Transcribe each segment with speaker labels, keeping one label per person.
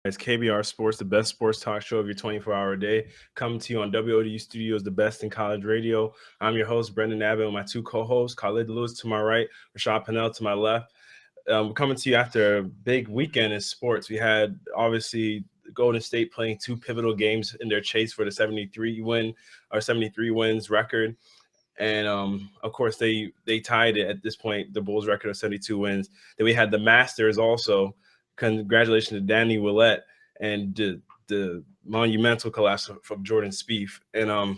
Speaker 1: It's KBR Sports, the best sports talk show of your 24-hour day, coming to you on WODU Studios, the best in college radio. I'm your host, Brendan Abbott, with my two co-hosts, Khalid Lewis to my right, Rashad Pennell to my left. Coming to you after a big weekend in sports. We had, obviously, Golden State playing two pivotal games in their chase for the 73 wins record. And, of course, they tied it at this point, the Bulls record of 72 wins. Then we had the Masters also. Congratulations to Danny Willett and the monumental collapse from Jordan Spieth. And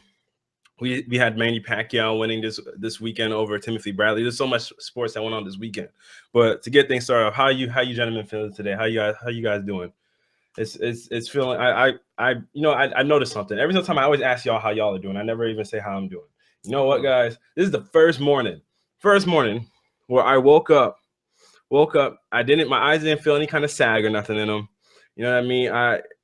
Speaker 1: we had Manny Pacquiao winning this weekend over Timothy Bradley. There's so much sports that went on this weekend. But to get things started, how you gentlemen feeling today? How you guys doing? It's feeling. I noticed something. Every single time I always ask y'all how y'all are doing. I never even say how I'm doing. You know what, guys? This is the first morning where I woke up. My eyes didn't feel any kind of sag or nothing in them. You know what I mean?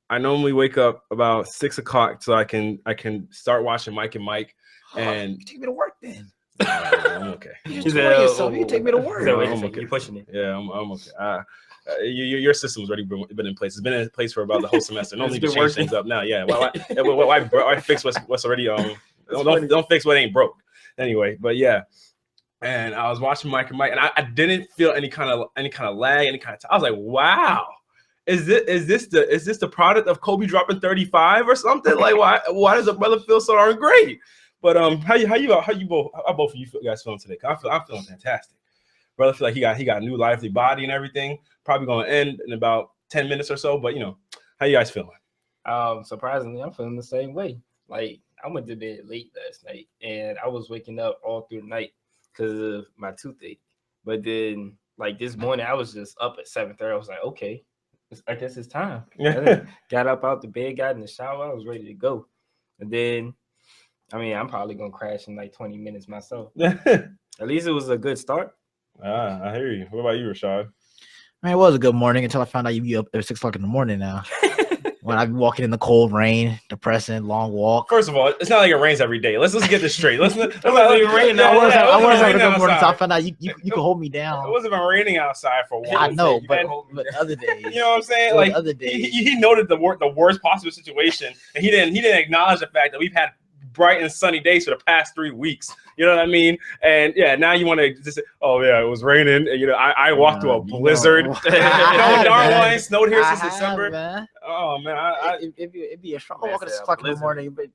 Speaker 1: I normally wake up about 6 o'clock so I can start watching Mike and Mike. And
Speaker 2: you take me to work then.
Speaker 1: I'm okay.
Speaker 2: You just enjoy yourself. You take me to work.
Speaker 1: I'm okay.
Speaker 3: You're pushing it.
Speaker 1: Yeah, I'm okay. Your system's already been in place. It's been in place for about the whole semester. No need to change things up now. Yeah. Why fix what's already don't fix what ain't broke. Anyway, but yeah. And I was watching Mike and Mike, and I didn't feel any kind of lag, I was like, wow, is this the product of Kobe dropping 35 or something? Like, why does a brother feel so darn great? But how both of you guys feeling today? I'm feeling fantastic. Brother feel like he got a new lively body and everything. Probably going to end in about 10 minutes or so. But how you guys feeling?
Speaker 3: Surprisingly, I'm feeling the same way. Like, I went to bed late last night, and I was waking up all through the night because of my toothache. But then, like, this morning, I was just up at 7:30. I was like, okay, I guess it's time. Got up out the bed, got in the shower. I was ready to go. And then, I'm probably going to crash in like 20 minutes myself. At least it was a good start.
Speaker 1: I hear you. What about you, Rashad?
Speaker 2: Man, it was a good morning until I found out you'd be up at 6 o'clock in the morning now. When I'd be walking in the cold rain, depressing, long walk.
Speaker 1: First of all, it's not like it rains every day. Let's get this straight. Let's not
Speaker 2: rain. I was having a good morning until I found out you could hold me down.
Speaker 1: It wasn't even raining outside for a while.
Speaker 2: I know, but other days.
Speaker 1: You know what I'm saying? Like,
Speaker 2: other days.
Speaker 1: He noted the worst possible situation, and he didn't acknowledge the fact that we've had bright and sunny days for the past 3 weeks. You know what I mean? And yeah, now you want to just say, oh yeah, it was raining. And, I walked through a blizzard. Darn well ain't snowed here since December.
Speaker 2: Man.
Speaker 1: Oh man,
Speaker 2: it'd be a struggle walking at 6 o'clock in the morning, but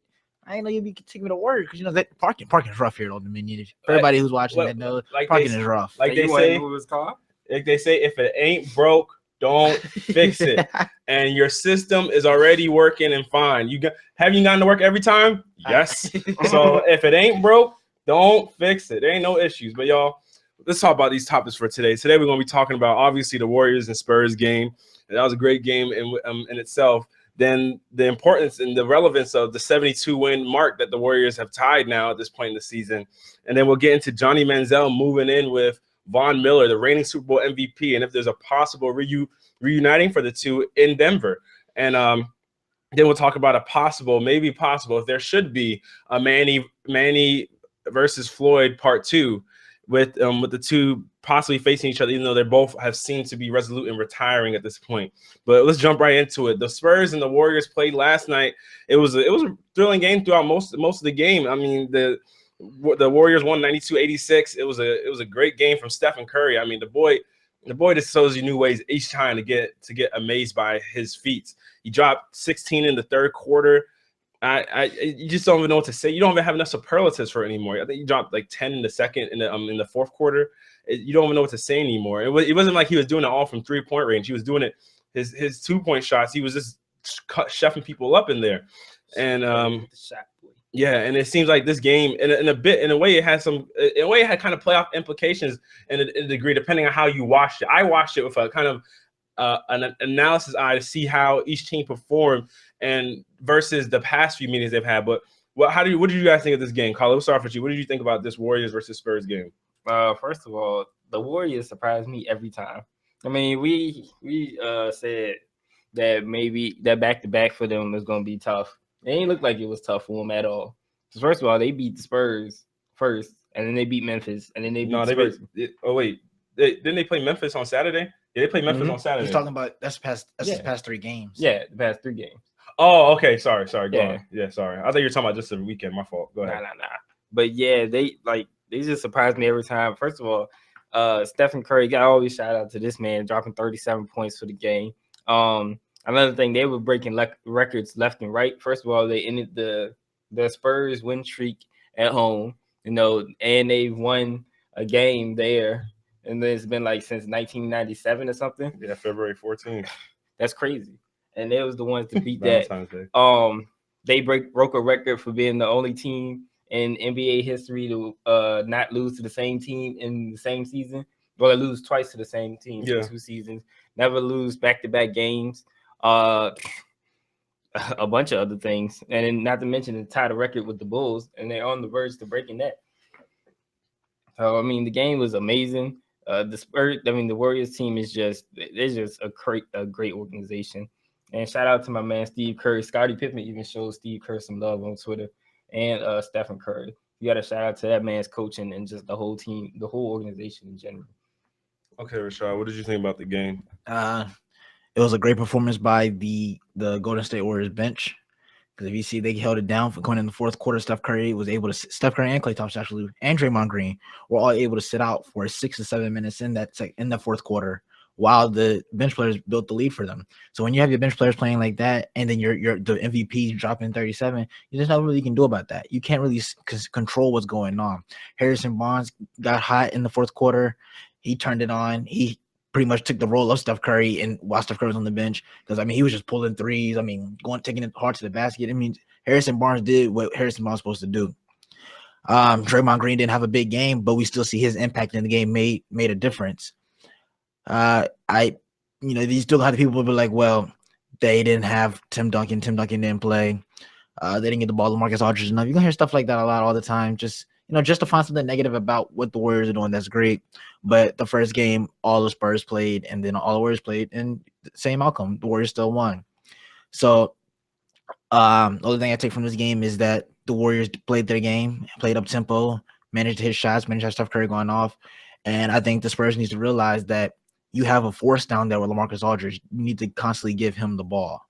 Speaker 2: I didn't know you'd be taking me to work because that parking is rough here at Old Dominion. Everybody who's watching that knows parking is rough.
Speaker 1: Like they say, if it ain't broke, don't fix it. And your system is already working and fine. Have you gotten to work every time? Yes. So if it ain't broke, don't fix it. There ain't no issues. But y'all, let's talk about these topics for today. Today we're going to be talking about, obviously, the Warriors and Spurs game. And that was a great game in itself. Then the importance and the relevance of the 72-win mark that the Warriors have tied now at this point in the season. And then we'll get into Johnny Manziel moving in with Von Miller, the reigning Super Bowl MVP, and if there's a possible reuniting for the two in Denver. And then we'll talk about maybe possible, if there should be a Manny versus Floyd part 2 with the two possibly facing each other, even though they both have seemed to be resolute in retiring at this point. But let's jump right into it. The Spurs and the Warriors played last night. It was a thrilling game throughout most of the game. I mean, the Warriors won 92-86. It was a great game from Stephen Curry. I mean, the boy just shows you new ways each time to get amazed by his feats. He dropped 16 in the third quarter. You just don't even know what to say. You don't even have enough superlatives for it anymore. I think he dropped like 10 in the second in the fourth quarter. You don't even know what to say anymore. It wasn't like he was doing it all from 3-point range. He was doing it his 2-point shots. He was just chefing people up in there, and yeah. And it seems like this game, in a way, it had kind of playoff implications in a degree, depending on how you watched it. I watched it with a kind of an analysis eye to see how each team performed and versus the past few meetings they've had. But what did you guys think of this game? Colin, let's start with you. What did you think about this Warriors versus Spurs game?
Speaker 3: First of all, the Warriors surprise me every time. I mean, we said that maybe that back-to-back for them is going to be tough. It ain't look like it was tough for them at all. Because first of all, they beat the Spurs first, and then they beat Memphis, and then they beat the Spurs.
Speaker 1: Didn't they play Memphis on Saturday? Yeah, they played Memphis on Saturday.
Speaker 2: He's talking about that's the past 3 games.
Speaker 3: Yeah, the past 3 games.
Speaker 1: Oh, okay. Sorry. Go on. Yeah, sorry. I thought you were talking about just the weekend. My fault. Go ahead.
Speaker 3: Nah. But yeah, they just surprise me every time. First of all, Stephen Curry, I always shout out to this man dropping 37 points for the game. Another thing, they were breaking records left and right. First of all, they ended the Spurs win streak at home, and they won a game there. And then it's been like since 1997 or something.
Speaker 1: Yeah, February 14th.
Speaker 3: That's crazy. And they was the ones to beat that. They broke a record for being the only team in NBA history to not lose to the same team in the same season. Well, they lose twice to the same team in 2 seasons. Never lose back-to-back games. A bunch of other things. And then not to mention to tie the record with the Bulls, and they're on the verge to breaking that. So, I mean, the game was amazing. The Warriors team is just a great organization. And shout out to my man Steve Kerr. Scottie Pippen even showed Steve Kerr some love on Twitter, and Stephen Curry. You got to shout out to that man's coaching and just the whole team, the whole organization in general.
Speaker 1: Okay, Rashad, what did you think about the game?
Speaker 2: It was a great performance by the Golden State Warriors bench. Because if you see, they held it down for going in the fourth quarter. Steph Curry and Klay Thompson actually, and Draymond Green were all able to sit out for 6 to 7 minutes in the fourth quarter, while the bench players built the lead for them. So when you have your bench players playing like that, and then the MVP dropping 37, there's nothing really you can do about that. You can't really control what's going on. Harrison Barnes got hot in the fourth quarter. He turned it on. He pretty much took the role of Steph Curry, and while Steph Curry was on the bench, because he was just pulling threes. Taking it hard to the basket. Harrison Barnes did what Harrison Barnes was supposed to do. Draymond Green didn't have a big game, but we still see his impact in the game made a difference. You still have the people who be like, well, they didn't have Tim Duncan. Tim Duncan didn't play. They didn't get the ball to Marcus Aldridge enough. You're gonna hear stuff like that a lot all the time. Just to find something negative about what the Warriors are doing, that's great. But the first game, all the Spurs played, and then all the Warriors played, and the same outcome. The Warriors still won. So, the other thing I take from this game is that the Warriors played their game, played up tempo, managed to hit shots, managed to have Steph Curry going off. And I think the Spurs need to realize that you have a force down there with LaMarcus Aldridge. You need to constantly give him the ball.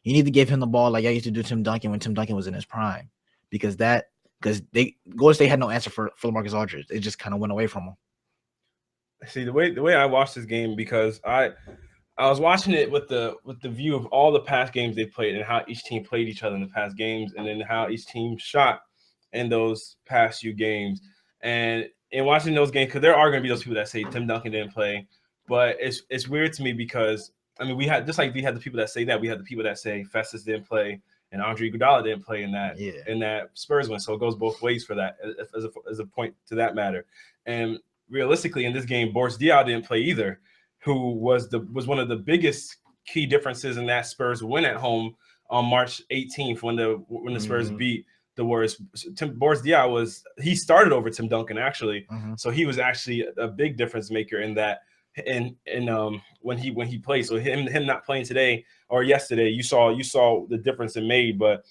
Speaker 2: You need to give him the ball like I used to do Tim Duncan when Tim Duncan was in his prime, because Golden State had no answer for LaMarcus Aldridge. It just kind of went away from him.
Speaker 1: See, the way I watched this game, because I was watching it with the view of all the past games they played and how each team played each other in the past games, and then how each team shot in those past few games. And in watching those games, because there are going to be those people that say Tim Duncan didn't play, but it's weird to me because we had the people that say that, we had the people that say Festus didn't play and Andre Iguodala didn't play in that Spurs win. So it goes both ways for that as a point to that matter. And realistically, in this game, Boris Diaw didn't play either, who was one of the biggest key differences in that Spurs win at home on March 18th when the Spurs beat the Warriors. Boris Diaw he started over Tim Duncan actually, so he was actually a big difference maker in that. And when he played, so him not playing today or yesterday, you saw the difference it made. But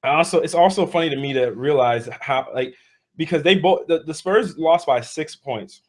Speaker 1: it's also funny to me to realize how, because they both the Spurs lost by 6 points,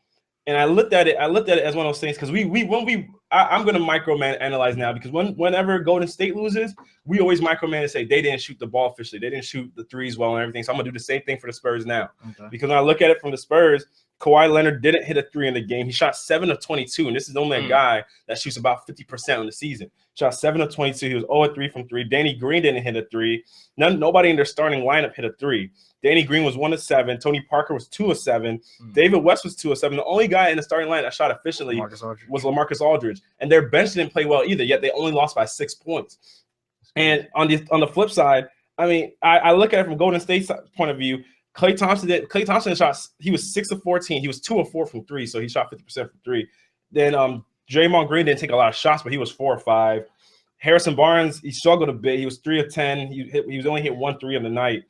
Speaker 1: and I looked at it as one of those things, because I'm going to microanalyze now, because whenever Golden State loses, we always micromanage and say they didn't shoot the ball officially, they didn't shoot the threes well and everything. So I'm going to do the same thing for the Spurs now, because when I look at it from the Spurs, Kawhi Leonard didn't hit a 3 in the game. He shot 7 of 22, and this is only a guy that shoots about 50% on the season. Shot 7 of 22. He was 0 of 3 from 3. Danny Green didn't hit a 3. Nobody in their starting lineup hit a 3. Danny Green was 1 of 7. Tony Parker was 2 of 7. David West was 2 of 7. The only guy in the starting lineup that shot efficiently was LaMarcus Aldridge, and their bench didn't play well either. Yet they only lost by 6 points. And on the flip side, I look at it from Golden State's point of view. Klay Thompson shot. He was 6 of 14. He was 2 of 4 from 3, so he shot 50% from 3. Then Draymond Green didn't take a lot of shots, but he was 4 of 5. Harrison Barnes, he struggled a bit. He was 3 of 10. He was only hit 1 3 on the night,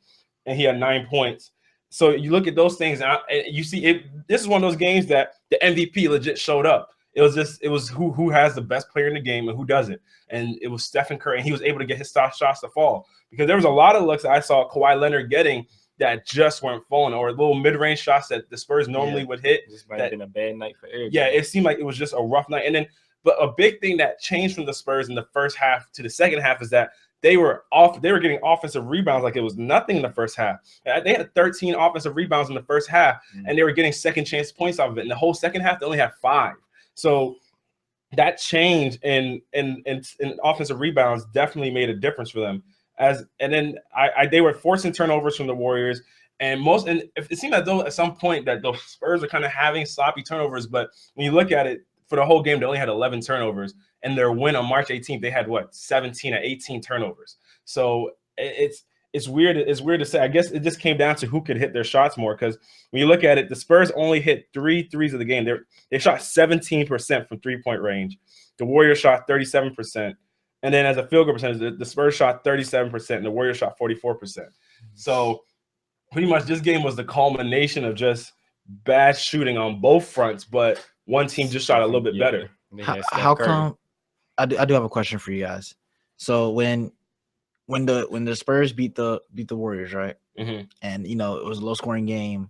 Speaker 1: and he had 9 points. So you look at those things, and you see it. This is one of those games that the MVP legit showed up. It was who has the best player in the game and who doesn't, and it was Stephen Curry, and he was able to get his shots to fall, because there was a lot of looks that I saw Kawhi Leonard getting that just weren't falling, or little mid-range shots that the Spurs normally would hit.
Speaker 3: This might have been a bad night for everybody.
Speaker 1: Yeah, it seemed like it was just a rough night. And then But a big thing that changed from the Spurs in the first half to the second half is that they were getting offensive rebounds like it was nothing in the first half. They had 13 offensive rebounds in the first half, and they were getting second chance points off of it. In the whole second half, they only had 5. So that change in offensive rebounds definitely made a difference for them. They were forcing turnovers from the Warriors, and it seemed as though at some point that the Spurs are kind of having sloppy turnovers. But when you look at it, for the whole game, they only had 11 turnovers. And their win on March 18th, they had 17 or 18 turnovers. So it's weird. It's weird to say. I guess it just came down to who could hit their shots more. Because when you look at it, the Spurs only hit 3 threes of the game. They shot 17% from 3-point range. The Warriors shot 37%. And then as a field goal percentage, the Spurs shot 37% and the Warriors shot 44%. So pretty much this game was the culmination of just bad shooting on both fronts, but one team just shot a little bit better.
Speaker 2: How come? I do have a question for you guys. So when the Spurs beat the Warriors, right?
Speaker 1: Mm-hmm.
Speaker 2: And it was a low scoring game,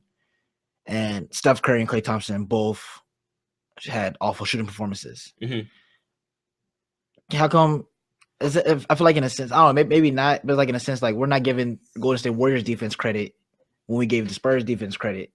Speaker 2: and Steph Curry and Klay Thompson both had awful shooting performances.
Speaker 1: Mm-hmm.
Speaker 2: How come? I feel like in a sense, I don't know, maybe not, but like in a sense, like we're not giving Golden State Warriors defense credit when we gave the Spurs defense credit.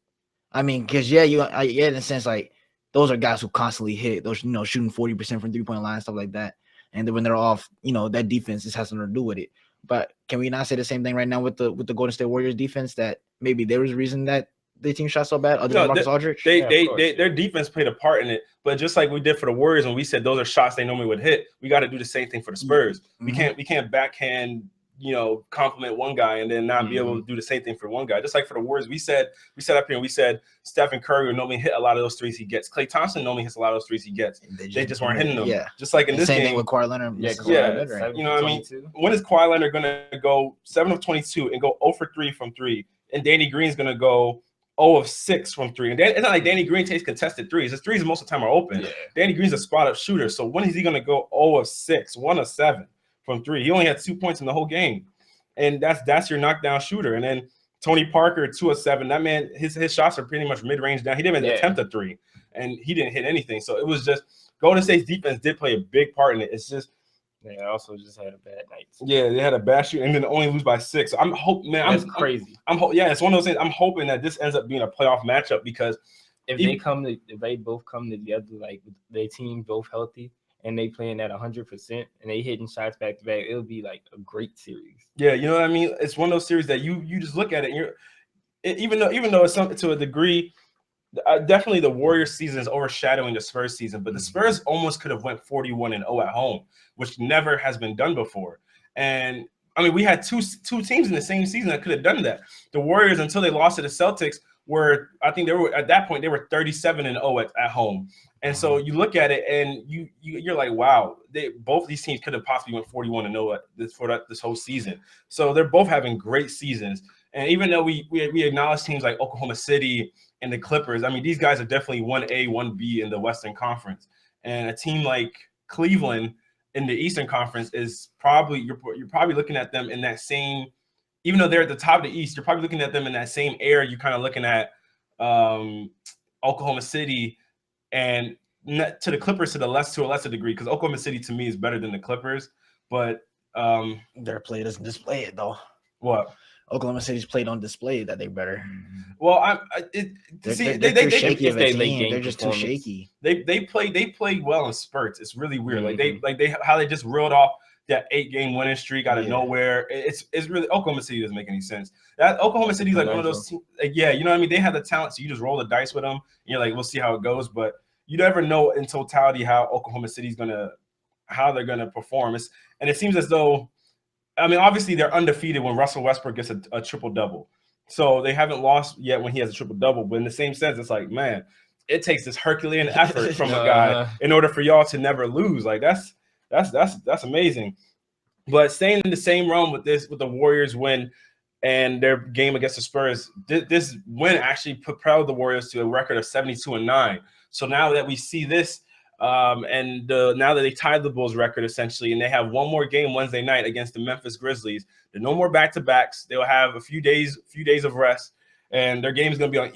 Speaker 2: I mean, because in a sense, like those are guys who constantly hit those, shooting 40% from 3-point line, stuff like that. And then when they're off, that defense just has nothing to do with it. But can we not say the same thing right now with the Golden State Warriors defense, that maybe there was a reason that the team shot so bad other than Marcus Aldridge?
Speaker 1: Their defense played a part in it, but just like we did for the Warriors when we said those are shots they normally would hit, we got to do the same thing for the Spurs.
Speaker 2: Mm-hmm.
Speaker 1: We can't backhand, compliment one guy and then not be able to do the same thing for one guy. Just like for the Warriors, we said up here and we said Stephen Curry would normally hit a lot of those threes he gets. Klay Thompson normally hits a lot of those threes he gets. They just weren't hitting them.
Speaker 2: Yeah.
Speaker 1: Just like in this
Speaker 2: same
Speaker 1: game
Speaker 2: thing with Kawhi Leonard.
Speaker 1: When is Kawhi Leonard gonna go 7 of 22 and go 0 for 3 from 3, and Danny Green's gonna go 0 of 6 from 3. And it's not like Danny Green takes contested threes. His threes most of the time are open. Yeah. Danny Green's a spot-up shooter. So when is he going to go 0 of 6, 1 of 7 from 3? He only had 2 points in the whole game. And that's your knockdown shooter. And then Tony Parker, 2 of 7. That man, his shots are pretty much mid-range down. He didn't even attempt a 3. And he didn't hit anything. So it was just Golden State's defense did play a big part in it. It's just
Speaker 3: they also just had a bad night.
Speaker 1: Yeah, they had a bad shoot and then only lose by 6. So I'm hoping, man.
Speaker 3: That's crazy.
Speaker 1: It's one of those things. I'm hoping that this ends up being a playoff matchup because
Speaker 3: if they both come together, like their team both healthy and they playing at 100% and they hitting shots back to back, it'll be like a great series.
Speaker 1: Yeah, you know what I mean. It's one of those series that you just look at it and even though it's something to a degree. Definitely the Warriors season is overshadowing the Spurs season, but the Spurs almost could have went 41-0 at home, which never has been done before. And I mean, we had two teams in the same season that could have done that. The Warriors, until they lost to the Celtics, at that point they were 37-0 at home. And so you look at it and you're like, wow, both of these teams could have possibly went 41-0 for this whole season. So they're both having great seasons. And even though we acknowledge teams like Oklahoma City and the Clippers, I mean, these guys are definitely 1A, 1B in the Western Conference. And a team like Cleveland in the Eastern Conference is probably you're probably looking at them in that same, even though they're at the top of the East, you're probably looking at them in that same area. You're kind of looking at Oklahoma City and to the Clippers to a lesser degree, because Oklahoma City to me is better than the Clippers. But
Speaker 2: their play doesn't display it though.
Speaker 1: What?
Speaker 2: Oklahoma City's played on display that they're better.
Speaker 1: Well,
Speaker 2: they're too shaky of a team. They're just too shaky.
Speaker 1: They play well in spurts. It's really weird. How they just reeled off that 8-game winning streak out of nowhere. It's really Oklahoma City doesn't make any sense. That Oklahoma City's like one of those teams, you know what I mean? They have the talent, so you just roll the dice with them. And you're like, we'll see how it goes, but you never know in totality how Oklahoma City's how they're gonna perform. And it seems as though, I mean, obviously they're undefeated when Russell Westbrook gets a triple-double. So they haven't lost yet when he has a triple-double. But in the same sense, it's like, man, it takes this Herculean effort from a guy in order for y'all to never lose. Like that's amazing. But staying in the same realm with the Warriors win and their game against the Spurs, this win actually propelled the Warriors to a record of 72-9. So now that we see this, now that they tied the Bulls record essentially, and they have one more game Wednesday night against the Memphis Grizzlies. There are no more back-to-backs. They'll have a few days of rest, and their game is going to be on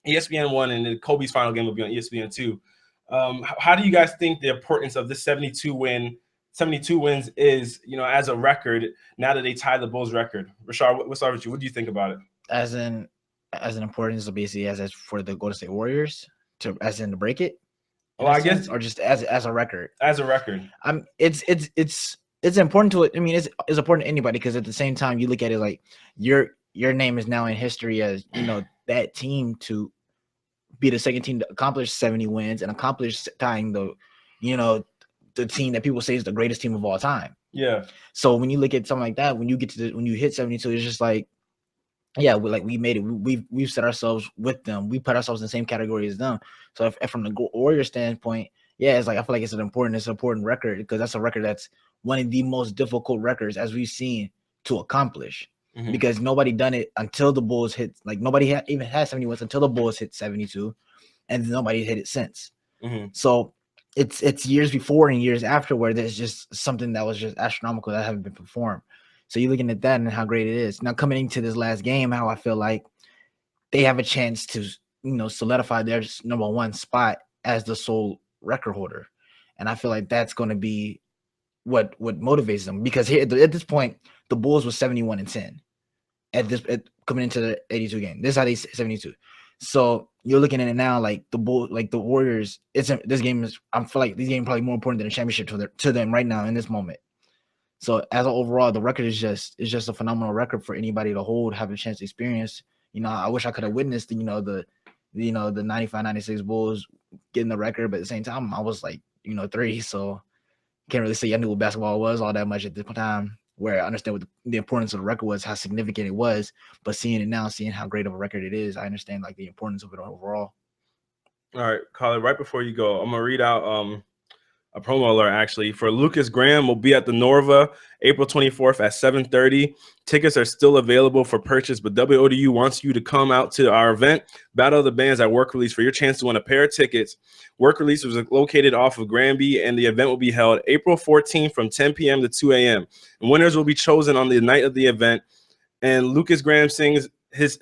Speaker 1: ESPN 1, and then Kobe's final game will be on ESPN 2. How do you guys think the importance of this 72 wins is, as a record now that they tied the Bulls record? Rashard, what's up with you? What do you think about it?
Speaker 2: As an importance of basically as for the Golden State Warriors to break it.
Speaker 1: Well, I guess,
Speaker 2: or just as a record.
Speaker 1: As a record.
Speaker 2: It's important to it. I mean, it's important to anybody because at the same time you look at it like your name is now in history as that team to be the second team to accomplish 70 wins and accomplish tying the team that people say is the greatest team of all time.
Speaker 1: Yeah.
Speaker 2: So when you look at something like that, when you hit 72, it's just like, yeah, we made it. We've set ourselves with them. We put ourselves in the same category as them. So if from the Warrior standpoint, yeah, it's like I feel like it's an important record because that's a record that's one of the most difficult records as we've seen to accomplish. Mm-hmm. Because nobody done it until the Bulls hit. Like nobody even had 70 wins until the Bulls hit 72, and nobody hit it since. Mm-hmm. So it's years before and years after where there's just something that was just astronomical that haven't been performed. So you're looking at that and how great it is. Now coming into this last game, how I feel like they have a chance to solidify their number one spot as the sole record holder, and I feel like that's going to be what motivates them because here at this point the Bulls was 71-10 coming into the 82 game. This is how they 72. So you're looking at it now like the Warriors. This game is I feel like this game probably more important than a championship to them right now in this moment. So as an overall, the record is just a phenomenal record for anybody to hold, have a chance to experience. I wish I could have witnessed the 95-96 Bulls getting the record, but at the same time I was like 3, so can't really say I knew what basketball was all that much at this time. Where I understand what the importance of the record was, how significant it was, but seeing it now, seeing how great of a record it is, I understand like the importance of it overall.
Speaker 1: All right, Colin, right before you go, I'm gonna read out a promo alert actually for Lucas Graham. Will be at the Norva April 24th at 7:30. Tickets are still available for purchase, but WODU wants you to come out to our event, Battle of the Bands at Work Release, for your chance to win a pair of tickets. Work Release was located off of Granby, and the event will be held April 14th from 10 p.m. to 2 a.m. And winners will be chosen on the night of the event. And Lucas Graham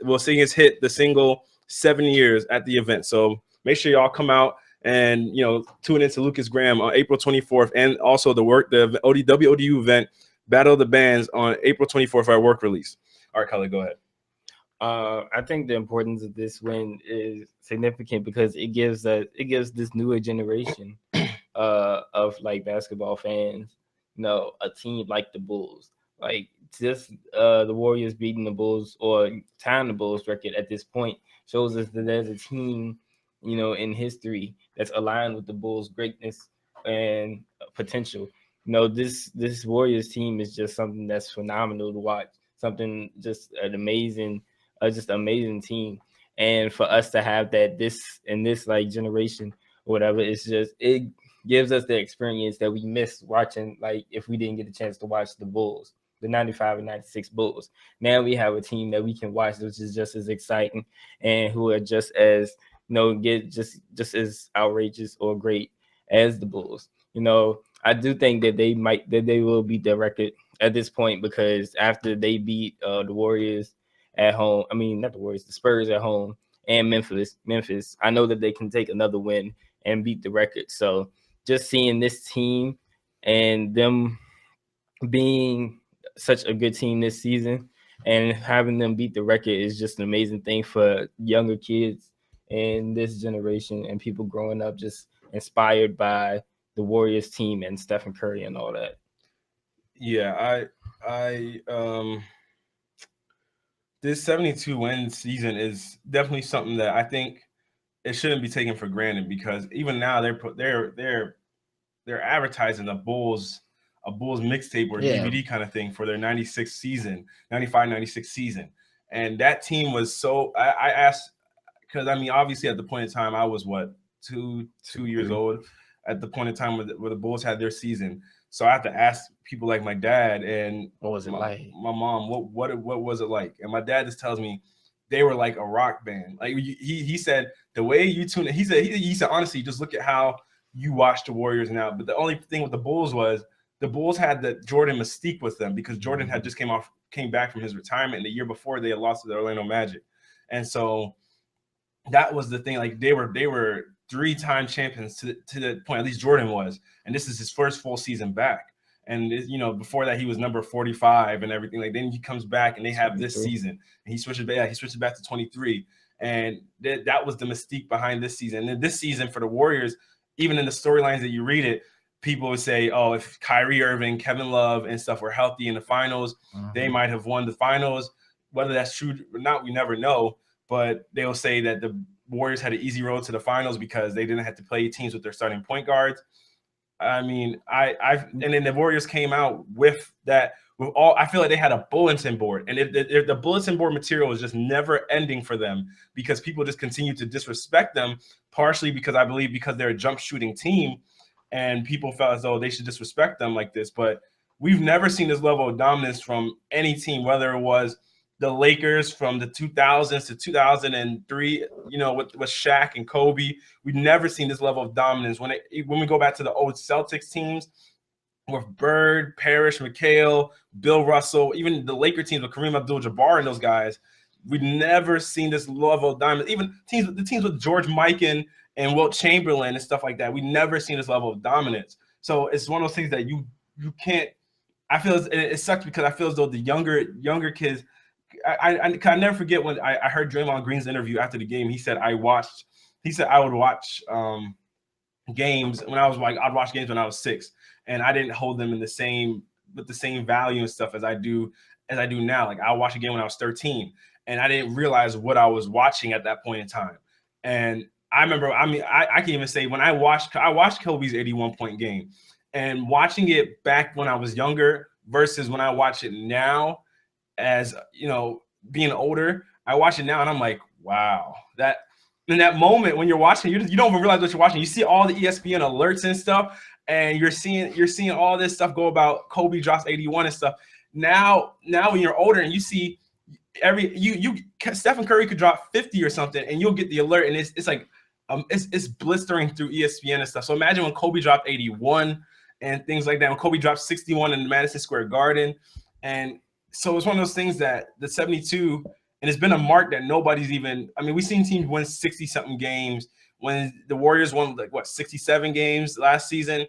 Speaker 1: will sing his hit, the single 7 Years, at the event. So make sure y'all come out and tune into Lucas Graham on April 24th, and also the WODU event, Battle of the Bands, on April 24th at Work Release. All right, Kelly, go ahead.
Speaker 3: I think the importance of this win is significant because it gives this newer generation of like basketball fans, a team like the Bulls, like just the Warriors beating the Bulls or tying the Bulls record at this point shows us that there's a team in history that's aligned with the Bulls' greatness and potential. This Warriors team is just something that's phenomenal to watch. Something just an amazing team. And for us to have that in this like generation or whatever, it gives us the experience that we missed watching. Like if we didn't get a chance to watch the Bulls, the 95 and 96 Bulls. Now we have a team that we can watch, which is just as exciting and who are just as get just as outrageous or great as the Bulls. I do think that they will beat their record at this point because after they beat the Warriors at home, I mean not the Warriors, the Spurs at home, and Memphis, I know that they can take another win and beat the record. So just seeing this team and them being such a good team this season and having them beat the record is just an amazing thing for younger kids in this generation and people growing up just inspired by the Warriors team and Stephen Curry and all that.
Speaker 1: Yeah, this 72 win season is definitely something that I think it shouldn't be taken for granted because even now they're advertising a Bulls mixtape or DVD kind of thing for their 95-96 season. And that team was so I asked, because I mean obviously at the point in time I was two years old at the point in time where the Bulls had their season. So I have to ask people like my dad and
Speaker 2: what was it like?
Speaker 1: My mom, what was it like? And my dad just tells me they were like a rock band. Like he said the way you tune it, he said honestly, just look at how you watch the Warriors now. But the only thing with the Bulls was the Bulls had the Jordan mystique with them because Jordan had just came back from his retirement, and the year before they had lost to the Orlando Magic. And so that was the thing. Like they were 3-time champions to the point, at least Jordan was. And this is his first full season back. And, before that, he was number 45 and everything. Like, then he comes back and they have this season. And he switches back to 23. And that was the mystique behind this season. And then this season for the Warriors, even in the storylines that you read it, people would say, oh, if Kyrie Irving, Kevin Love, and stuff were healthy in the finals, they might have won the finals. Whether that's true or not, we never know. But they'll say that the Warriors had an easy road to the finals because they didn't have to play teams with their starting point guards. I mean, and then the Warriors came out with that. I feel like they had a bulletin board, and if the bulletin board material was just never ending for them because people just continue to disrespect them, partially because I believe because they're a jump shooting team, and people felt as though they should disrespect them like this. But we've never seen this level of dominance from any team, whether it was the Lakers from the 2000s to 2003, with Shaq and Kobe. We've never seen this level of dominance. When we go back to the old Celtics teams with Bird, Parrish, McHale, Bill Russell, even the Laker teams with Kareem Abdul-Jabbar and those guys, we've never seen this level of dominance. Even the teams with George Mikan and Wilt Chamberlain and stuff like that, we've never seen this level of dominance. So it's one of those things that you can't. I feel it sucks because I feel as though the younger kids. I never forget when I heard Draymond Green's interview after the game. He said I would watch games when I was I'd watch games when I was 6, and I didn't hold them with the same value and stuff as I do now. Like I watched a game when I was 13, and I didn't realize what I was watching at that point in time. And I remember, I can even say when I watched Kobe's 81-point game, and watching it back when I was younger versus when I watch it now. As being older, I watch it now and I'm like, wow, that in that moment when you're watching, you don't even realize what you're watching. You see all the ESPN alerts and stuff, and you're seeing all this stuff go about Kobe drops 81 and stuff. Now when you're older and you see Stephen Curry could drop 50 or something, and you'll get the alert, and it's like it's blistering through ESPN and stuff. So imagine when Kobe dropped 81 and things like that. When Kobe dropped 61 in the Madison Square Garden, and so it's one of those things that the 72, and it's been a mark that nobody's even. I mean, we've seen teams win 60-something games when the Warriors won 67 games last season,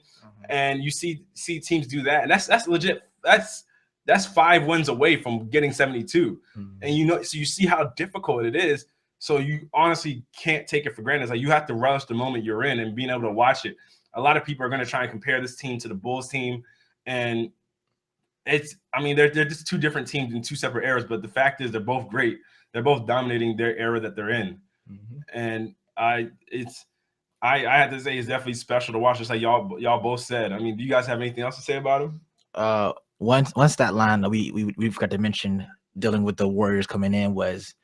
Speaker 1: and you see teams do that, and that's legit. That's 5 wins away from getting 72, and so you see how difficult it is. So you honestly can't take it for granted. It's like you have to relish the moment you're in and being able to watch it. A lot of people are going to try and compare this team to the Bulls team, and they're just 2 different teams in 2 separate eras, but the fact is they're both great. They're both dominating their era that they're in. And I have to say it's definitely special to watch, just like y'all both said. I mean, do you guys have anything else to say about him?
Speaker 2: One stat line that we forgot to mention dealing with the Warriors coming in was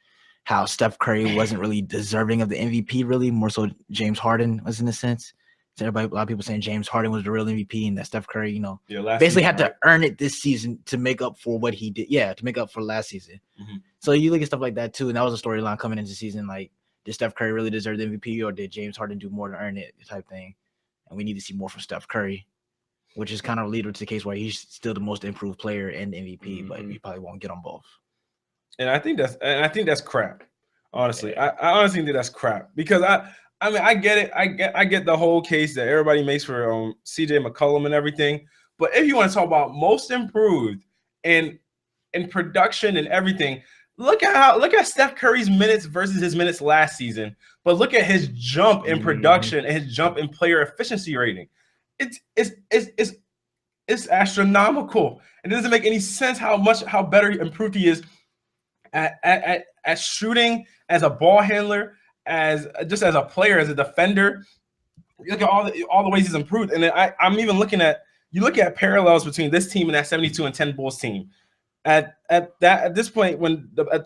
Speaker 2: how Steph Curry wasn't really deserving of the MVP, really, more so James Harden was in a sense. So a lot of people saying James Harden was the real MVP and that Steph Curry, basically had to earn it this season to make up for what he did. Yeah, to make up for last season. So you look at stuff like that too, and that was a storyline coming into the season. Like, did Steph Curry really deserve the MVP, or did James Harden do more to earn it, type thing? And we need to see more from Steph Curry, which is kind of leader to the case where he's still the most improved player and MVP, but we probably won't get on both.
Speaker 1: And I think that's crap. Honestly, I honestly think that's crap because I mean, I get it. I get the whole case that everybody makes for CJ McCollum and everything. But if you want to talk about most improved in production and everything, look at Steph Curry's minutes versus his minutes last season. But look at his jump in production and his jump in player efficiency rating. It's astronomical. It doesn't make any sense how better improved he is at shooting, as a ball handler, as a player, as a defender. You look at all the ways he's improved, and then I'm even looking at parallels between this team and that 72 and 10 Bulls team. At this point,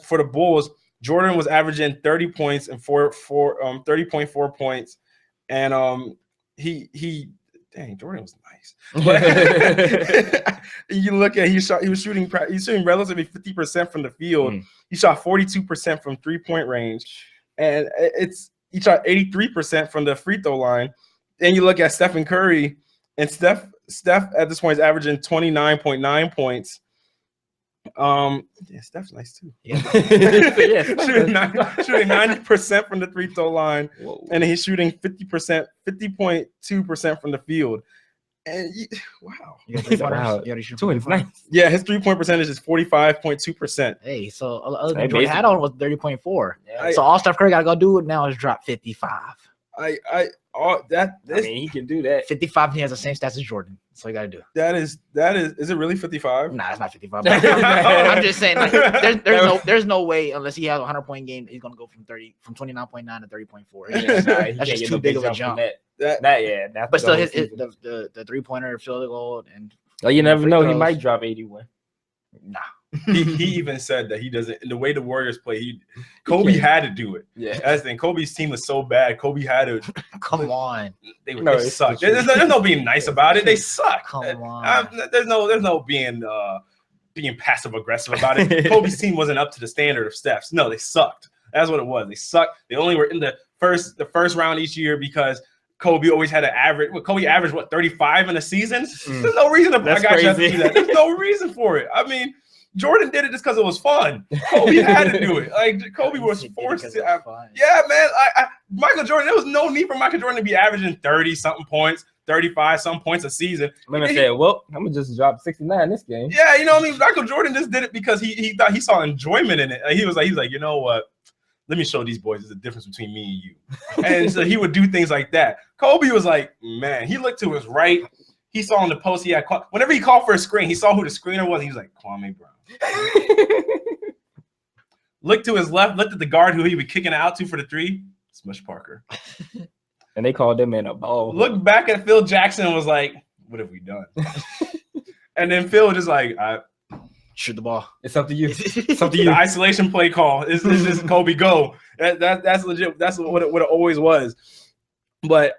Speaker 1: for the Bulls, Jordan was averaging 30 points and 30.4 points, and Jordan was nice. You look at he's shooting relatively 50% from the field. He shot 42% from 3-point range. And he shot 83% from the free throw line. And you look at Stephen Curry, and Steph at this point is averaging 29.9 points Yeah, Steph's nice too.
Speaker 2: Yeah.
Speaker 1: shooting 90% from the free throw line,
Speaker 3: Whoa.
Speaker 1: and he's shooting 50.2% from the field. And wow,
Speaker 2: You got 3 pointers.
Speaker 3: Wow.
Speaker 2: You already shoot
Speaker 3: Two
Speaker 2: from
Speaker 3: is
Speaker 2: 3 pointers?
Speaker 3: nice.
Speaker 1: yeah, his 3-point percentage is 45.2%.
Speaker 2: Hey, so other
Speaker 3: Hey,
Speaker 2: than Jordan
Speaker 3: basically.
Speaker 2: Haddon was 30.4.
Speaker 3: Yeah.
Speaker 2: So all Steph Curry got to go do now is drop 55.
Speaker 3: I mean, he can do that.
Speaker 2: 55, he has the same stats as Jordan. That's all you got to do.
Speaker 1: that is it really 55?
Speaker 2: Nah, it's not 55. I'm just saying, like, there's no way unless he has a 100-point game, he's gonna go from 29.9 to 30.4.
Speaker 3: Yeah,
Speaker 2: That's
Speaker 3: nah, he
Speaker 2: just
Speaker 3: can't get
Speaker 2: too
Speaker 3: no
Speaker 2: big of a
Speaker 3: from
Speaker 2: jump.
Speaker 3: That's
Speaker 2: But still,
Speaker 3: the
Speaker 2: his
Speaker 3: whole season.
Speaker 2: the 3-pointer, field goal, and
Speaker 3: Oh, you never
Speaker 2: free
Speaker 3: know. He
Speaker 2: throws.
Speaker 3: might drop 81.
Speaker 2: nah.
Speaker 1: he even said that he doesn't. The way the Warriors play, Kobe had to do it.
Speaker 3: Yeah.
Speaker 1: That's the thing. Kobe's team was so bad. Kobe had to.
Speaker 2: Come on.
Speaker 1: They
Speaker 3: No, it's
Speaker 1: suck.
Speaker 3: the truth.
Speaker 1: There's no being nice about it. They suck.
Speaker 2: Come on.
Speaker 1: There's no being passive aggressive about it. Kobe's team wasn't up to the standard of Steph's. No, they sucked. That's what it was. They sucked. They only were in the first round each year because Kobe always had an average. Kobe averaged 35 in a season. There's no reason to
Speaker 3: That's
Speaker 1: I got you to
Speaker 3: crazy.
Speaker 1: do that. There's no reason for it. I mean, Jordan did it just because it was fun. Kobe had to do it. Like Kobe was forced to. Yeah, man. Michael Jordan. There was no need for Michael Jordan to be averaging 30-something points, 35-something points a season.
Speaker 3: Then I said, "Well, I'm gonna just drop 69 this game."
Speaker 1: Yeah, you know what I mean. Michael Jordan just did it because he thought he saw enjoyment in it. He was like, you know what? Let me show these boys there's a difference between me and you. And so he would do things like that. Kobe was like, man, he looked to his right. He saw on the post he had whenever he called for a screen, he saw who the screener was. He was like, Kwame Brown. Looked to his left, looked at the guard who he was kicking it out to for the three. Smush Parker.
Speaker 3: And they called him in a ball.
Speaker 1: Looked back at Phil Jackson and was like, what have we done? And then Phil was just like,
Speaker 2: shoot the ball.
Speaker 3: It's up to you. It's up to
Speaker 1: the
Speaker 3: you.
Speaker 1: isolation play call is just Kobe go. That's legit. That's what it always was. But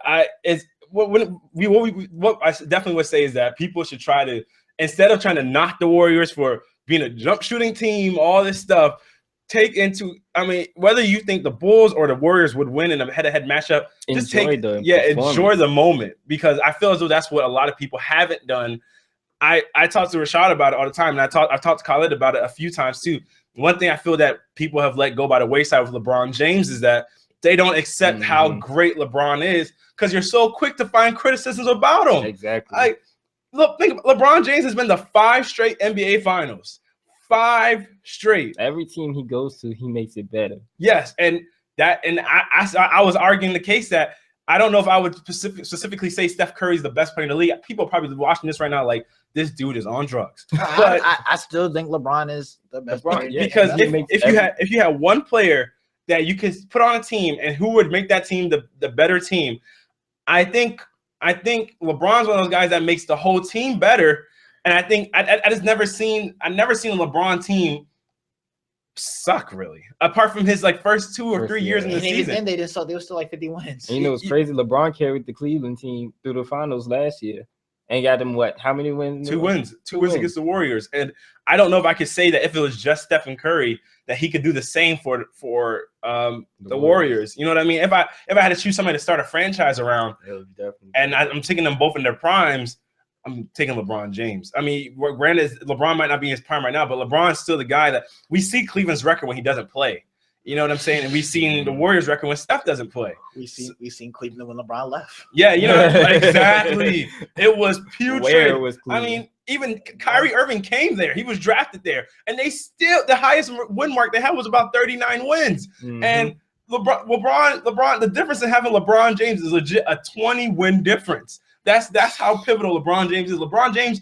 Speaker 1: what I definitely would say is that people should try to, instead of trying to knock the Warriors for being a jump shooting team, all this stuff, whether you think the Bulls or the Warriors would win in a head-to-head matchup, enjoy the moment, because I feel as though that's what a lot of people haven't done. I talk to Rashad about it all the time, and I've talked to Khalid about it a few times too. One thing I feel that people have let go by the wayside with LeBron James is that they don't accept how great LeBron is because you're so quick to find criticisms about him.
Speaker 3: Exactly.
Speaker 1: Think LeBron James has been to 5 straight NBA Finals. 5 straight.
Speaker 3: Every team he goes to, he makes it better.
Speaker 1: Yes, and I was arguing the case that I don't know if I would specifically say Steph Curry's the best player in the league. People are probably watching this right now like, this dude is on drugs. But
Speaker 2: I still think LeBron is the best player.
Speaker 1: Because if you had one player that you could put on a team and who would make that team the better team, I think LeBron's one of those guys that makes the whole team better. And I think I've never seen a LeBron team suck really, apart from his first 2 or 3 years in the season.
Speaker 2: Then they were still like 50 wins.
Speaker 3: And it's crazy. LeBron carried the Cleveland team through the finals last year and got them how many wins?
Speaker 1: 2 wins. 2 wins against the Warriors. And I don't know if I could say that if it was just Stephen Curry that he could do the same for the Warriors. You know what I mean? If I had to choose somebody to start a franchise around, and I'm taking them both in their primes, I'm taking LeBron James. I mean, granted, LeBron might not be in his prime right now, but LeBron's still the guy that we see Cleveland's record when he doesn't play. You know what I'm saying? And we've seen the Warriors record when Steph doesn't play.
Speaker 2: We've seen Cleveland when LeBron left.
Speaker 1: Yeah, you know, exactly. It was putrid.
Speaker 3: Where was Cleveland?
Speaker 1: I mean, even Kyrie Irving came there. He was drafted there. And they still, the highest win mark they had was about 39 wins. And LeBron, the difference in having LeBron James is legit a 20-win difference. That's how pivotal LeBron James is. LeBron James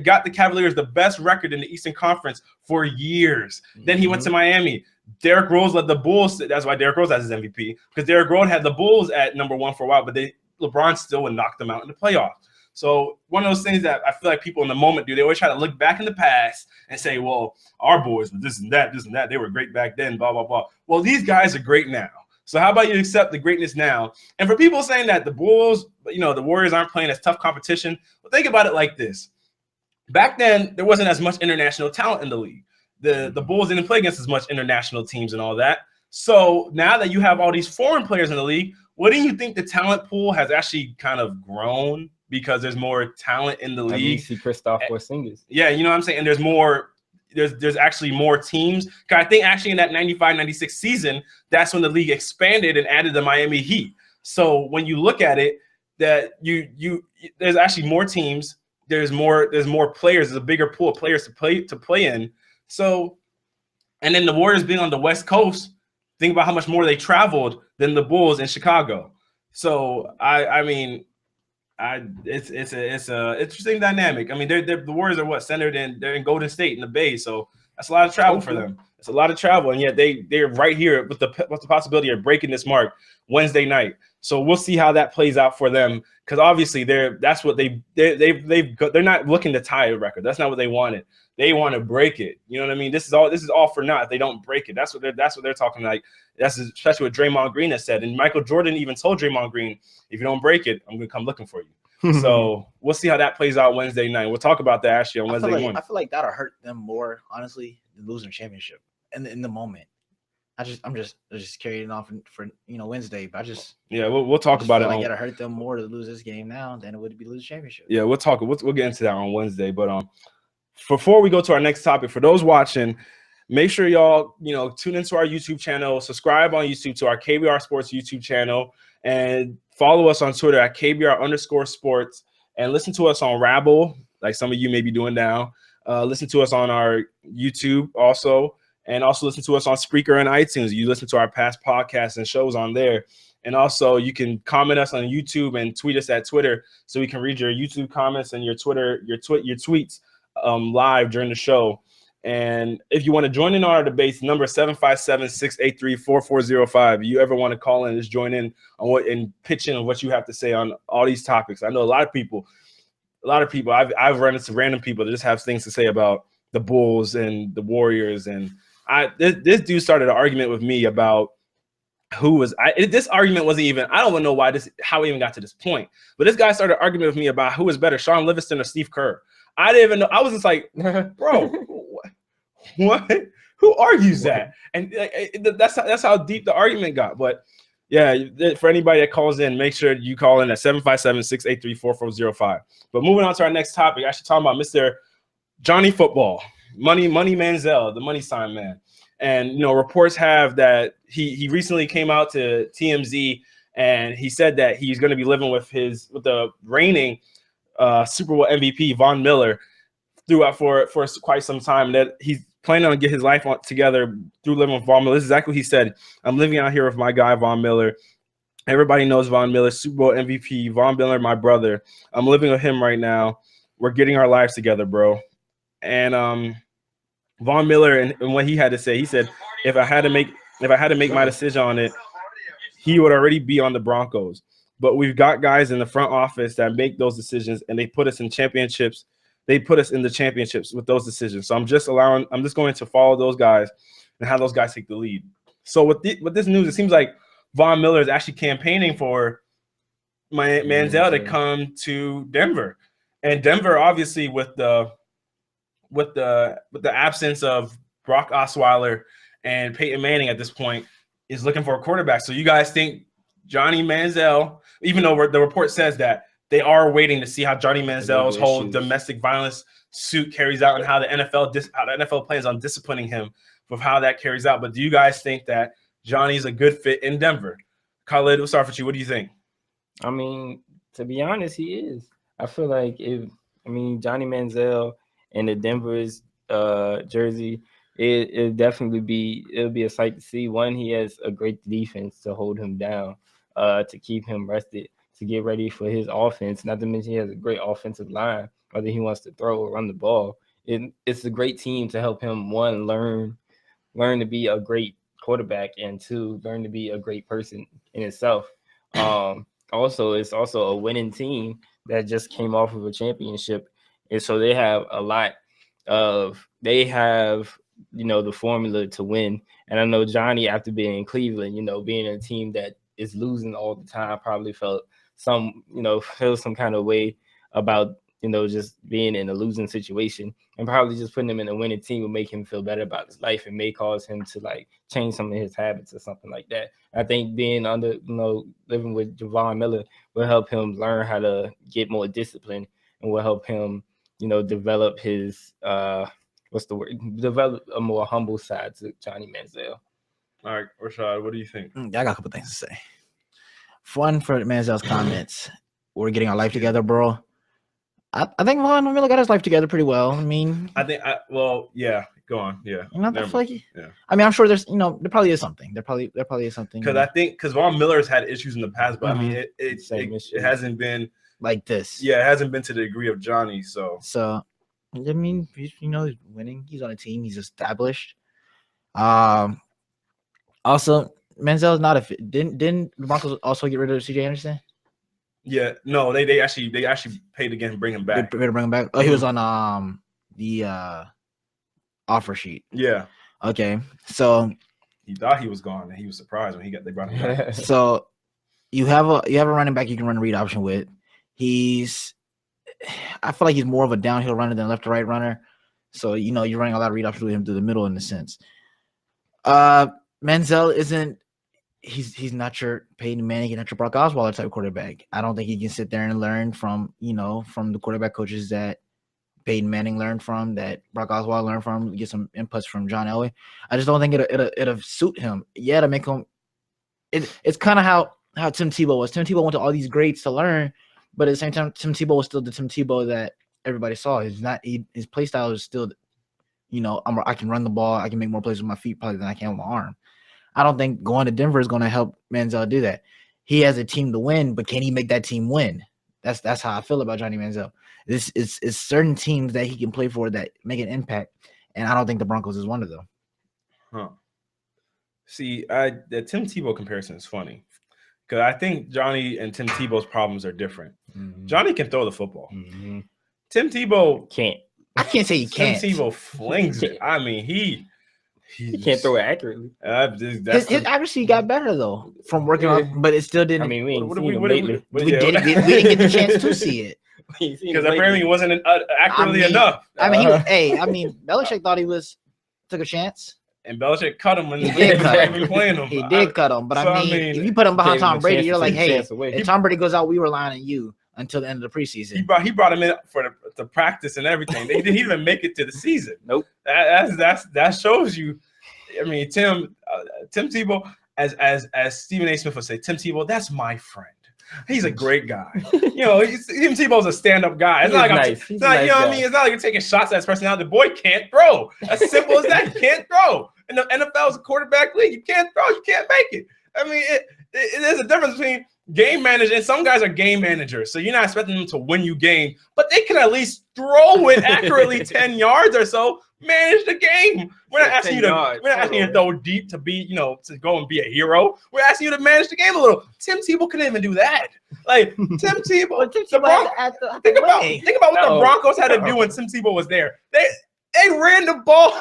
Speaker 1: got the Cavaliers the best record in the Eastern Conference for years. Then he went to Miami. Derrick Rose led the Bulls. That's why Derrick Rose has his MVP, because Derrick Rose had the Bulls at #1 for a while, but LeBron still would knock them out in the playoffs. So one of those things that I feel like people in the moment do, they always try to look back in the past and say, well, our boys were this and that. They were great back then, blah, blah, blah. Well, these guys are great now. So how about you accept the greatness now? And for people saying that the Bulls, the Warriors aren't playing as tough competition, well, think about it like this. Back then, there wasn't as much international talent in the league. The Bulls didn't play against as much international teams and all that. So now that you have all these foreign players in the league, wouldn't you think the talent pool has actually kind of grown because there's more talent in the league?
Speaker 3: You see Kristaps Porzingis.
Speaker 1: Yeah, you know what I'm saying? And there's more there's actually more teams. 'Cause I think actually in that 95-96 season, that's when the league expanded and added the Miami Heat. So when you look at it, that there's actually more teams. There's more players. There's a bigger pool of players to play in. So, and then the Warriors being on the West Coast, think about how much more they traveled than the Bulls in Chicago. So I mean, it's a interesting dynamic. I mean, the Warriors are centered they're in Golden State in the Bay, so that's a lot of travel for them. It's a lot of travel, and yet they're right here with the possibility of breaking this mark Wednesday night. So we'll see how that plays out for them, because obviously they're not looking to tie a record. That's not what they wanted. They want to break it. You know what I mean? This is all for naught if they don't break it. That's what they're talking like. That's especially what Draymond Green has said. And Michael Jordan even told Draymond Green, if you don't break it, I'm gonna come looking for you. So we'll see how that plays out Wednesday night. We'll talk about that actually on Wednesday morning.
Speaker 2: I feel like that'll hurt them more, honestly, than losing a championship in the moment. I'm just carrying on for Wednesday, but
Speaker 1: we'll talk about it.
Speaker 2: Like it'll hurt them more to lose this game now than it would be to lose a championship.
Speaker 1: Yeah, we'll talk. We'll get into that on Wednesday. But before we go to our next topic, for those watching, make sure y'all tune into our YouTube channel, subscribe on YouTube to our KBR Sports YouTube channel, and follow us on Twitter at KBR_sports, and listen to us on Rabble, like some of you may be doing now. Listen to us on our YouTube also. And also listen to us on Spreaker and iTunes. You listen to our past podcasts and shows on there. And also you can comment us on YouTube and tweet us at Twitter, so we can read your YouTube comments and your tweets live during the show. And if you want to join in on our debates, number 757-683-4405. If you ever want to call in, just join in on and pitch in on what you have to say on all these topics. I know a lot of people, I've run into random people that just have things to say about the Bulls and the Warriors. And this dude started an argument with me about this argument wasn't even, I don't even know how we even got to this point, but this guy started arguing with me about who was better, Sean Livingston or Steve Kerr. I didn't even know. I was just like, bro, what? Who argues that? And that's how deep the argument got. But yeah, for anybody that calls in, make sure you call in at 757-683-4405. But moving on to our next topic, actually talking about Mr. Johnny Football, Money Manziel, the money sign man. And reports have that he recently came out to TMZ, and he said that he's going to be living with the reigning Super Bowl MVP Von Miller throughout for quite some time. That he's planning on getting his life together through living with Von Miller. This is exactly what he said. I'm living out here with my guy Von Miller. Everybody knows Von Miller, Super Bowl MVP. Von Miller, my brother. I'm living with him right now. We're getting our lives together, bro. And Von Miller, and what he had to say, he said, if I had to make my decision on it, he would already be on the Broncos. But we've got guys in the front office that make those decisions, and they put us in championships. They put us in the championships with those decisions. So I'm just going to follow those guys and have those guys take the lead. So with this news, it seems like Von Miller is actually campaigning for Manziel to come to Denver. And Denver, obviously, with the absence of Brock Osweiler and Peyton Manning at this point, is looking for a quarterback. So you guys think Johnny Manziel, even though the report says that they are waiting to see how Johnny Manziel's whole domestic violence suit carries out and how the NFL plans on disciplining him with how that carries out. But do you guys think that Johnny's a good fit in Denver? Khalid, we'll start with you. What do you think?
Speaker 3: I mean, to be honest, he is. I feel like Johnny Manziel in the Denver's jersey, it'll definitely be a sight to see. One, he has a great defense to hold him down, to keep him rested, to get ready for his offense. Not to mention he has a great offensive line, whether he wants to throw or run the ball. It's a great team to help him, one, learn to be a great quarterback, and two, learn to be a great person in itself. Also, it's also a winning team that just came off of a championship. And so they have the formula to win. And I know Johnny, after being in Cleveland, being a team that is losing all the time, probably felt some kind of way about, just being in a losing situation, and probably just putting him in a winning team will make him feel better about his life and may cause him to change some of his habits or something like that. I think being living with Von Miller will help him learn how to get more discipline, and will help him, develop his what's the word? Develop a more humble side to Johnny Manziel.
Speaker 1: All right, Rashad, what do you think?
Speaker 2: I got a couple things to say. Fun for Manziel's comments. We're getting our life together, bro. I think Von really got his life together pretty well. I mean,
Speaker 1: yeah, go on, yeah.
Speaker 2: I feel like, I mean, I'm sure there's, there probably is something. There probably is something.
Speaker 1: Because Von Miller's had issues in the past, but I mean, it hasn't been
Speaker 2: like this.
Speaker 1: Yeah, it hasn't been to the degree of Johnny. So
Speaker 2: I mean, he's winning. He's on a team. He's established. Also, Manziel's not a didn't the Broncos also get rid of C.J. Anderson?
Speaker 1: Yeah, no, they actually paid again to bring him back.
Speaker 2: They paid to bring him back. Oh, he was on the offer sheet.
Speaker 1: Yeah.
Speaker 2: Okay, so
Speaker 1: he thought he was gone, and he was surprised when they brought him back.
Speaker 2: So you have a running back you can run a read option with. I feel like he's more of a downhill runner than left to right runner. So you're running a lot of read options with him through the middle in a sense. Manziel isn't. He's not your Peyton Manning, not your Brock Osweiler type quarterback. I don't think he can sit there and learn from the quarterback coaches that Peyton Manning learned from, that Brock Osweiler learned from, get some inputs from John Elway. I just don't think it'll suit him. Yeah, to make him. It's kind of how Tim Tebow was. Tim Tebow went to all these greats to learn, but at the same time, Tim Tebow was still the Tim Tebow that everybody saw. His play style is still, I can run the ball. I can make more plays with my feet probably than I can with my arm. I don't think going to Denver is going to help Manziel do that. He has a team to win, but can he make that team win? That's how I feel about Johnny Manziel. It's certain teams that he can play for that make an impact, and I don't think the Broncos is one of them.
Speaker 1: Huh. See, the Tim Tebow comparison is funny because I think Johnny and Tim Tebow's problems are different. Mm-hmm. Johnny can throw the football. Mm-hmm. Tim Tebow
Speaker 3: can't.
Speaker 2: I can't say he can't.
Speaker 1: Tim Tebow flings it. I mean, he
Speaker 3: can't throw it accurately.
Speaker 2: His accuracy got better though from working on, but it still didn't.
Speaker 3: I mean, we didn't
Speaker 2: get the chance to see it
Speaker 1: because apparently it wasn't accurately enough.
Speaker 2: I mean, Belichick thought he took a chance,
Speaker 1: and Belichick cut him when
Speaker 2: he did cut him.
Speaker 1: Playing him.
Speaker 2: He did cut him, but I mean, if you put him behind Tom Brady, you're like, hey, if Tom Brady goes out, we rely on you until the end of the preseason.
Speaker 1: He brought him in for the practice and everything. He didn't even make it to the season.
Speaker 3: Nope.
Speaker 1: That shows you. I mean, Tim Tebow, as Stephen A. Smith would say, Tim Tebow, that's my friend. He's a great guy. Tim Tebow's a stand-up guy. It's not like It's not like you're taking shots at his personality. The boy can't throw. As simple as that. He can't throw. In the NFL is a quarterback league. You can't throw. You can't make it. I mean, there's a difference between game manager, and some guys are game managers, so you're not expecting them to win you game, but they can at least throw it accurately 10 yards or so, manage the game. We're not asking you to throw deep to be, to go and be a hero. We're asking you to manage the game a little. Tim Tebow couldn't even do that. Like Tim Tebow, think about what the Broncos had to do when Tim Tebow was there. They ran the ball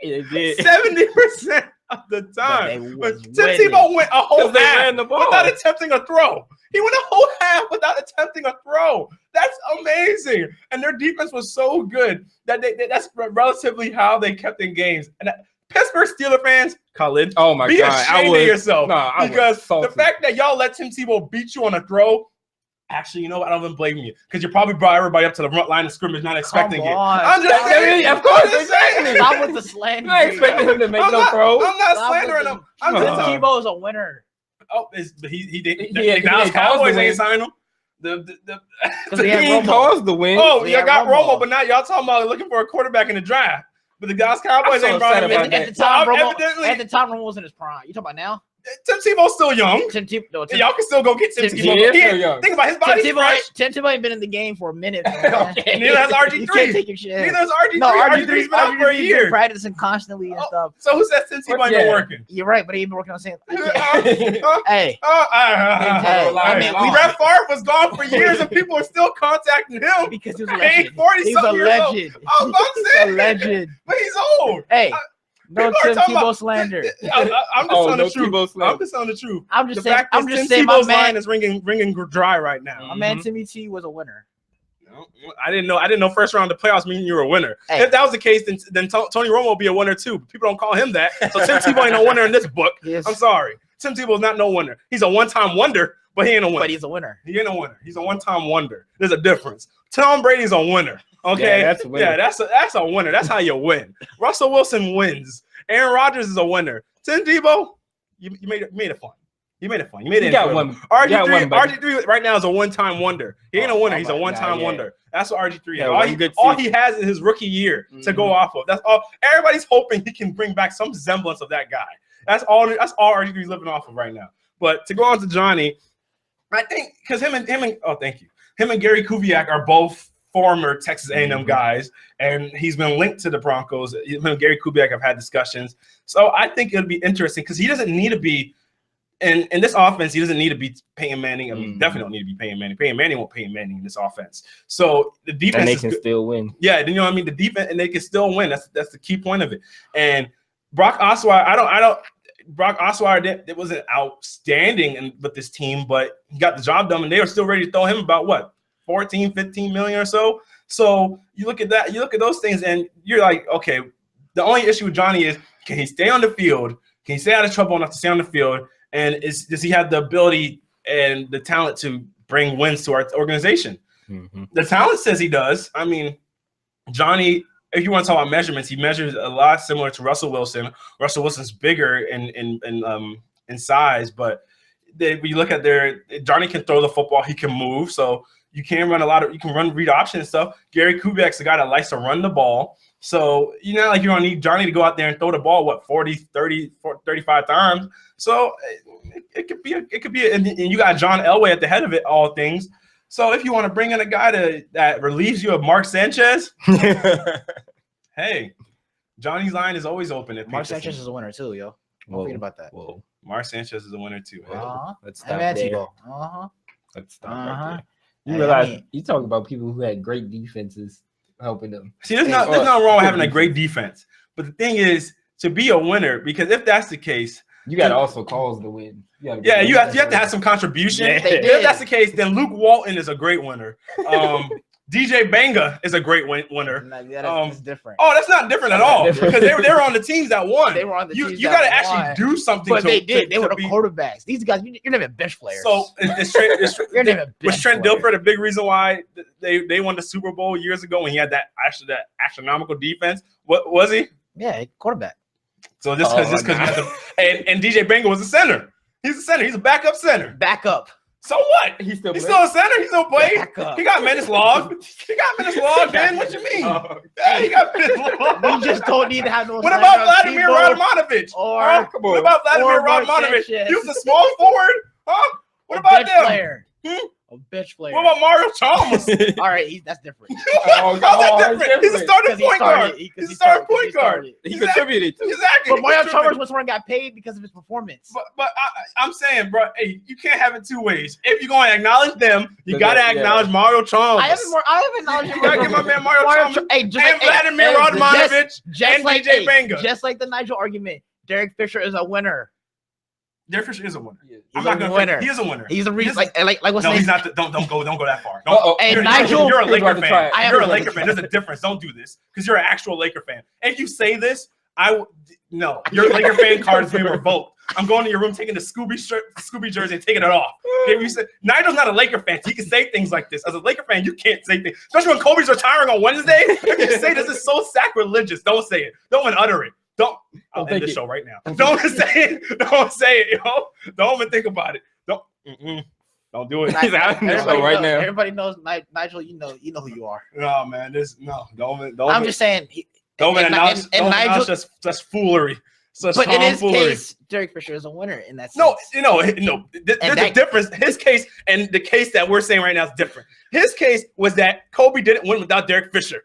Speaker 1: 70% of the time. But Tim Tebow went a whole half without attempting a throw. He went a whole half without attempting a throw. That's amazing. And their defense was so good that that's relatively how they kept in games. And Pittsburgh Steelers fans, Khalid,
Speaker 3: oh my
Speaker 1: be
Speaker 3: God,
Speaker 1: ashamed of yourself. Because
Speaker 3: the
Speaker 1: fact that y'all let Tim Tebow beat you on a throw, actually, you know what? I don't even blame you because you probably brought everybody up to the front line of scrimmage not expecting it. I'm just saying.
Speaker 3: Of course, exactly.
Speaker 2: Stop with the slander.
Speaker 3: Not expecting him to make no throw.
Speaker 1: I'm not slandering him.
Speaker 2: Tim Tebow is a winner.
Speaker 1: Oh, he did. The Dallas Cowboys ain't signed him.
Speaker 3: He caused the win.
Speaker 1: Oh, y'all got Romo, but now y'all talking about looking for a quarterback in the draft. But the Dallas Cowboys ain't brought him in.
Speaker 2: At the time, Romo was in his prime. You talking about now?
Speaker 1: Tim Tebow's still young. Y'all can still go get Tim Tebow. Think about his body.
Speaker 2: Tim Tebow ain't been in the game for a minute.
Speaker 1: Neither has RG3.
Speaker 2: You can't take your shit.
Speaker 1: Neither has RG3. RG3's been out for a year.
Speaker 2: Been practicing constantly and stuff.
Speaker 1: So who says Tim Tebow ain't been working?
Speaker 2: You're right, but he ain't been working on saying.
Speaker 1: Hey. Brett Favre was gone for years and people are still contacting him.
Speaker 2: Because he was a legend.
Speaker 1: 40-something years old.
Speaker 2: He's a legend.
Speaker 1: But he's old.
Speaker 2: Hey. No Tim Tebow slander.
Speaker 1: I'm just telling the truth. I'm just telling the truth.
Speaker 2: I'm just
Speaker 1: saying Tim Tebow's line is ringing dry right now.
Speaker 2: My man Timmy T was a winner.
Speaker 1: No, I didn't know first round of the playoffs meaning you were a winner. Hey. If that was the case, then Tony Romo will be a winner too. People don't call him that. So Tim Tebow ain't no winner in this book. Yes. I'm sorry. Tim Tebow's not no winner. He's a one-time wonder, but he ain't a winner.
Speaker 2: But he's a winner.
Speaker 1: He ain't a winner. He's a one-time wonder. There's a difference. Tom Brady's a winner. Okay,
Speaker 3: Yeah, that's a winner.
Speaker 1: Yeah, that's a winner. That's how you win. Russell Wilson wins. Aaron Rodgers is a winner. Tim Tebow, you made it fun. You made it fun. You made it.
Speaker 3: got one.
Speaker 1: RG3 right now is a one-time wonder. He ain't a winner. He's a one-time wonder. That's what RG3 is. All he has is his rookie year to go off of. That's all. Everybody's hoping he can bring back some semblance of that guy. That's all RG3 is living off of right now. But to go on to Johnny, I think because him and Gary Kubiak are both former Texas A&M guys, and he's been linked to the Broncos. Him and Gary Kubiak have had discussions. So I think it'll be interesting because he doesn't need to be in this offense. He doesn't need to be Peyton Manning. I mean, definitely don't need to be Peyton Manning. Peyton Manning won't Peyton Manning in this offense. So the defense
Speaker 3: and they can still win.
Speaker 1: Yeah, you know what I mean. The defense and they can still win. That's the key point of it. And Brock Osweiler, Brock Osweiler it wasn't outstanding with this team, but he got the job done, and they were still ready to throw him about what 14, 15 million or so. So you look at that, you look at those things, and you're like, okay, the only issue with Johnny is can he stay on the field? Can he stay out of trouble enough to stay on the field? And does he have the ability and the talent to bring wins to our organization? The talent says he does. I mean, Johnny, if you want to talk about measurements, he measures a lot similar to Russell Wilson. Russell Wilson's bigger in size, but when you look at Johnny can throw the football, he can move, so you can run read option and stuff. Gary Kubiak's the guy that likes to run the ball. So you know, like you're gonna need Johnny to go out there and throw the ball 40, 30, 35 times. So it could be and you got John Elway at the head of it, all things. So if you want to bring in a guy that relieves you of Mark Sanchez, hey, Johnny's line is always open.
Speaker 2: Mark Sanchez is a winner too, yo. Don't forget about that.
Speaker 1: Whoa, Mark Sanchez is a winner too.
Speaker 3: Let's stop there. Let's stop right there. You realize you talk about people who had great defenses helping them.
Speaker 1: See, there's nothing wrong with having a great defense. But the thing is to be a winner, because if that's the case,
Speaker 3: you got to also cause the win.
Speaker 1: You have to have some contribution. Yeah, if that's the case, then Luke Walton is a great winner. DJ Banga is a great winner.
Speaker 2: That's different.
Speaker 1: Oh, that's not different at all because they were on the teams that won.
Speaker 2: They were on the teams
Speaker 1: you got to actually do something.
Speaker 2: But they did. They were the quarterbacks. These guys, you're not even bench players.
Speaker 1: So was Trent Dilfer the big reason why they won the Super Bowl years ago when he had that astronomical defense? What was he?
Speaker 2: Yeah, quarterback.
Speaker 1: So just because and DJ Banga was a center. He's a center. He's a backup center.
Speaker 2: Backup.
Speaker 1: So what? He's still a center. He's still playing. He got Menace Log. Man. What you mean? Yeah, he got Menace Log.
Speaker 2: We just don't need to have no.
Speaker 1: What about Vladimir Radmanovich? What about Vladimir Radmanovich? He was a small forward. Huh? What about them?
Speaker 2: A bench player.
Speaker 1: What about Mario Chalmers?
Speaker 2: All right, that's different.
Speaker 1: How's that different? He's a starting point guard. He's a starting point guard.
Speaker 3: He contributed to.
Speaker 1: Exactly.
Speaker 2: But Mario Chalmers was one got paid because of his performance.
Speaker 1: But I'm saying, bro, hey, you can't have it two ways. If you're going to acknowledge them, you got to acknowledge Mario Chalmers.
Speaker 2: I have acknowledged
Speaker 1: you got to give my man Mario Chalmers and Vladimir Radmanovich and DJ Banga.
Speaker 2: Just like the Nigel argument, Derek Fisher is a winner.
Speaker 1: Derek Fisher is a winner.
Speaker 2: He's a winner.
Speaker 1: He is a winner.
Speaker 2: He's a reason. Like what's
Speaker 1: no, he's not. Don't go that far.
Speaker 2: Nigel,
Speaker 1: you're a Laker fan. You're a Laker fan. There's a difference. Don't do this because you're an actual Laker fan. If you say this, no, your Laker fan card is being revoked. I'm going to your room, taking the Scooby jersey and taking it off. Okay, you said Nigel's not a Laker fan, so he can say things like this. As a Laker fan, you can't say things, especially when Kobe's retiring on Wednesday. If you say this is so sacrilegious, don't say it. Don't even utter it. I'll end the show right now. Don't say it. Don't say it, yo. Don't even think about it. Don't do it.
Speaker 3: He's out in the show right now.
Speaker 2: Everybody knows Nigel. You know who you are.
Speaker 1: No, man. Don't.
Speaker 2: I'm just saying.
Speaker 1: Don't announce that's foolery.
Speaker 2: But in his case, Derek Fisher is a winner in that sense.
Speaker 1: No. There's a difference. His case and the case that we're saying right now is different. His case was that Kobe didn't win without Derek Fisher.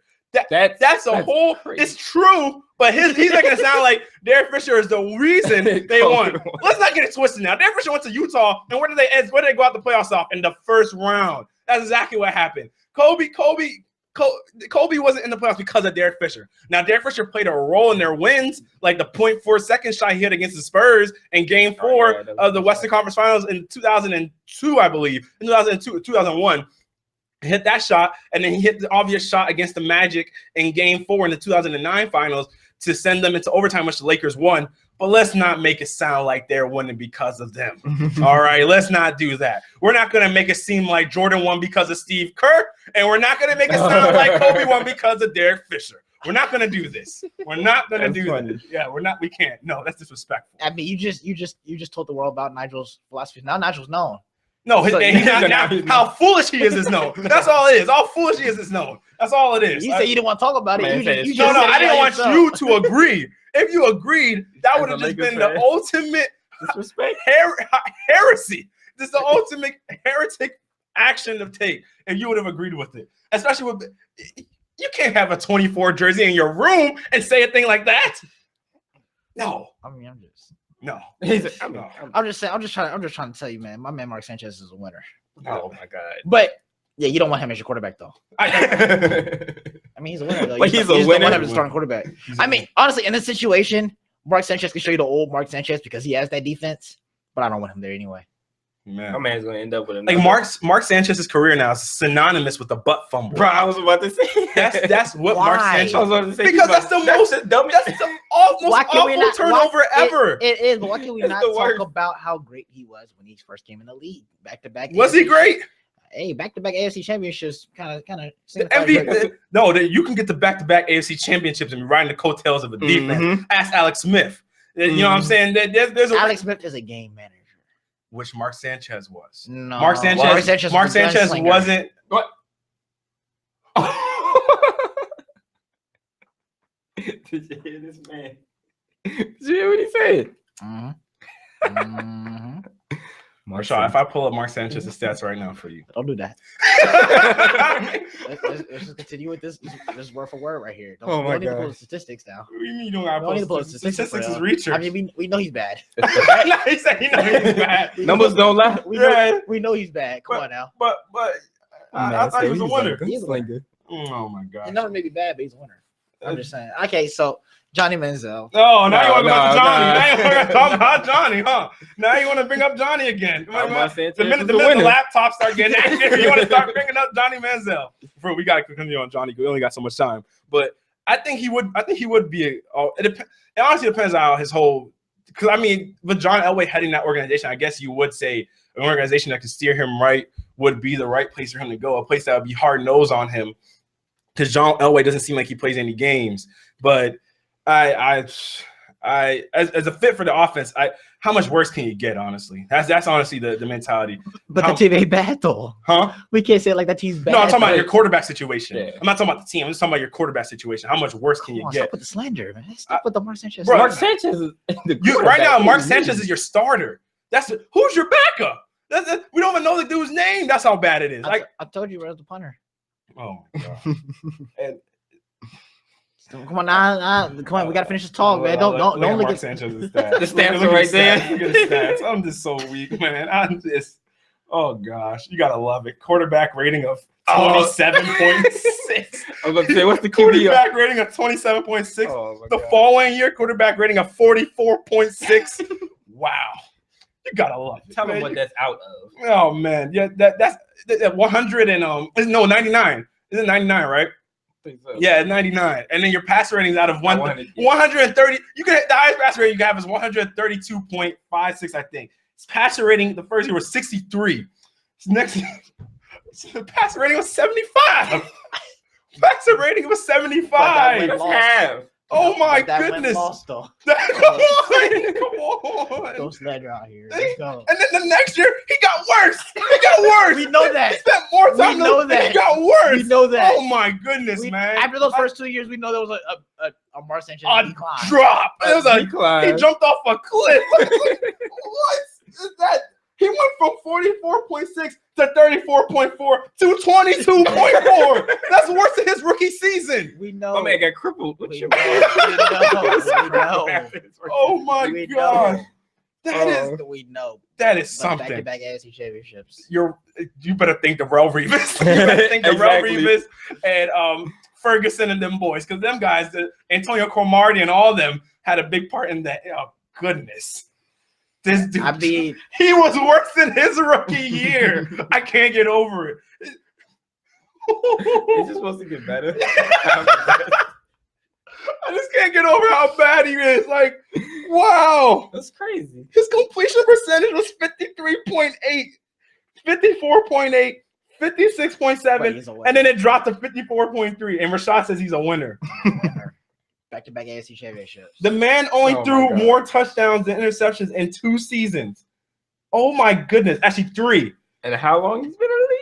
Speaker 1: That's a whole. Crazy. It's true, but he's making it sound like Derek Fisher is the reason they won. Let's not get it twisted now. Derek Fisher went to Utah, and where did they go out the playoffs off in the first round? That's exactly what happened. Kobe wasn't in the playoffs because of Derek Fisher. Now, Derek Fisher played a role in their wins, like the 0.4 second shot he hit against the Spurs in Game 4 of the Western Conference Finals in 2002, I believe, in 2001. Hit that shot, and then he hit the obvious shot against the Magic in Game 4 in the 2009 Finals to send them into overtime, which the Lakers won. But let's not make it sound like they're winning because of them. All right, let's not do that. We're not going to make it seem like Jordan won because of Steve Kerr, and we're not going to make it sound like Kobe won because of Derek Fisher. We're not going to do this. We're not going to do this. Yeah, we're not. We can't. No, that's disrespectful.
Speaker 2: I mean, you just told the world about Nigel's philosophy. Now Nigel's known.
Speaker 1: No, how foolish he is known. That's all it is. All foolish he is known. That's all it is.
Speaker 2: You said you didn't want to talk about it.
Speaker 1: No, I didn't want you to agree. If you agreed, that would have just been the ultimate disrespect, heresy. This is the ultimate heretic action to take if you would have agreed with it. Especially with you can't have a 24 jersey in your room and say a thing like that. No,
Speaker 2: I mean, I'm just
Speaker 1: no.
Speaker 2: I'm just trying to tell you, man. My man Mark Sanchez is a winner.
Speaker 3: Oh my God!
Speaker 2: But yeah, you don't want him as your quarterback, though. I mean, he's a winner, though.
Speaker 3: But he's a winner.
Speaker 2: You don't want him as a starting quarterback. I mean, honestly, in this situation, Mark Sanchez can show you the old Mark Sanchez because he has that defense. But I don't want him there anyway.
Speaker 1: Man,
Speaker 3: my man's gonna end up with
Speaker 1: like Mark Sanchez's career now is synonymous with the butt fumble.
Speaker 3: Bro, I was about to say
Speaker 1: that's what Mark Sanchez.
Speaker 3: I was about to say
Speaker 1: because that's the most awful turnover ever.
Speaker 2: It is, but why can we not talk about how great he was when he first came in the league? Back-to-back.
Speaker 1: Was he great?
Speaker 2: Hey, back-to-back AFC championships kind of.
Speaker 1: No, you can get the back-to-back AFC championships and be riding the coattails of a defense. Ask Alex Smith. You know what I'm saying? There's
Speaker 2: Alex Smith is a game manager.
Speaker 1: Which Mark Sanchez was.
Speaker 2: No,
Speaker 1: Mark Sanchez wasn't. What?
Speaker 3: Did you hear this man? Did you hear what he said?
Speaker 1: Marshall, if I pull up Mark Sanchez's stats right now for you.
Speaker 2: Don't do that. let's just continue with this word for word right here. Don't need to pull the statistics now.
Speaker 1: What do you mean you don't got to pull the statistics? Is research.
Speaker 2: I mean, we know he's bad.
Speaker 1: He said he knows he's bad.
Speaker 3: Numbers don't lie.
Speaker 2: We know he's bad. Come on now.
Speaker 1: But I thought he was a winner.
Speaker 2: He's a winner.
Speaker 1: Oh my God.
Speaker 2: The number may be bad, but he's a winner. I'm just saying. Okay, so Johnny Manziel.
Speaker 1: Oh, now you want to go to Johnny. Now you want to talk about Johnny, huh? Now you want to bring up Johnny again. The minute the laptops start getting active, you want to start bringing up Johnny Manziel. Bro, we got to continue on Johnny. We only got so much time. But I think he would be. It honestly depends on his whole. Because, I mean, with John Elway heading that organization, I guess you would say an organization that could steer him right would be the right place for him to go, a place that would be hard-nosed on him. Because John Elway doesn't seem like he plays any games. But as a fit for the offense, how much worse can you get? Honestly, that's honestly the mentality.
Speaker 2: But the team ain't bad though,
Speaker 1: huh?
Speaker 2: We can't say it like that team's bad.
Speaker 1: No, I'm talking about your quarterback situation. Yeah. I'm not talking about the team. I'm just talking about your quarterback situation. How much worse can you get?
Speaker 2: Stop with the slander, man. Stop with the Mark Sanchez.
Speaker 1: Bro,
Speaker 3: Mark Sanchez is
Speaker 1: right now. Mark Sanchez is your starter. Who's your backup? We don't even know the dude's name. That's how bad it is.
Speaker 2: I told you, where's the punter?
Speaker 1: Oh my God. And
Speaker 2: come on, come on. We gotta finish this talk, man. Don't look at
Speaker 1: Sanchez's stats.
Speaker 3: The stats are right there.
Speaker 1: Look at the stats. I'm just so weak, man. Oh gosh, you gotta love it. Quarterback rating of 27.6.
Speaker 3: I was about to say, what's the QB?
Speaker 1: Quarterback rating of 27.6. The following year, quarterback rating of 44.6. Wow. You gotta love it.
Speaker 3: Tell them what that's out of.
Speaker 1: Oh man, yeah, that's 100 and 99. Is it 99, right?
Speaker 3: I think so.
Speaker 1: Yeah, 99. And then your pass rating's out of 130. You can the highest passer rating you can have is 132.56, I think. His passer rating the first year was 63. Next the passer rating was 75. Passer rating was 75.
Speaker 3: That's half.
Speaker 1: Oh my goodness! Come on!
Speaker 2: Don't slander out here. Let's go.
Speaker 1: And then the next year, he got worse.
Speaker 2: We know that.
Speaker 1: He spent more time.
Speaker 2: We know that.
Speaker 1: He got worse.
Speaker 2: We know that.
Speaker 1: Oh my goodness, man!
Speaker 2: After those first 2 years, we know there was a Mark Sanchez decline.
Speaker 1: Drop. It was a
Speaker 3: decline.
Speaker 1: He jumped off a cliff. What is that? He went from 44.6 to 34.4 to 22.4. That's worse than his rookie season.
Speaker 2: We know.
Speaker 3: My man got crippled.
Speaker 2: We know.
Speaker 1: Oh my God.
Speaker 2: We know.
Speaker 1: That is something.
Speaker 2: Back-to-back AFC championships.
Speaker 1: You better think Darrell Revis. You better think Darrell Revis and Ferguson and them boys, because them guys, Antonio Cromartie and all of them, had a big part in that. Oh goodness. This dude, he was worse than his rookie year. I can't get over it.
Speaker 3: It's just supposed to get better.
Speaker 1: I just can't get over how bad he is. Like, wow.
Speaker 3: That's crazy.
Speaker 1: His completion percentage was 53.8, 54.8, 56.7, and then it dropped to 54.3. And Rashad says he's a winner.
Speaker 2: Back-to-back AFC championships.
Speaker 1: The man only threw more touchdowns than interceptions in 2 seasons. Oh my goodness. Actually, 3.
Speaker 3: And how long he's been in the league?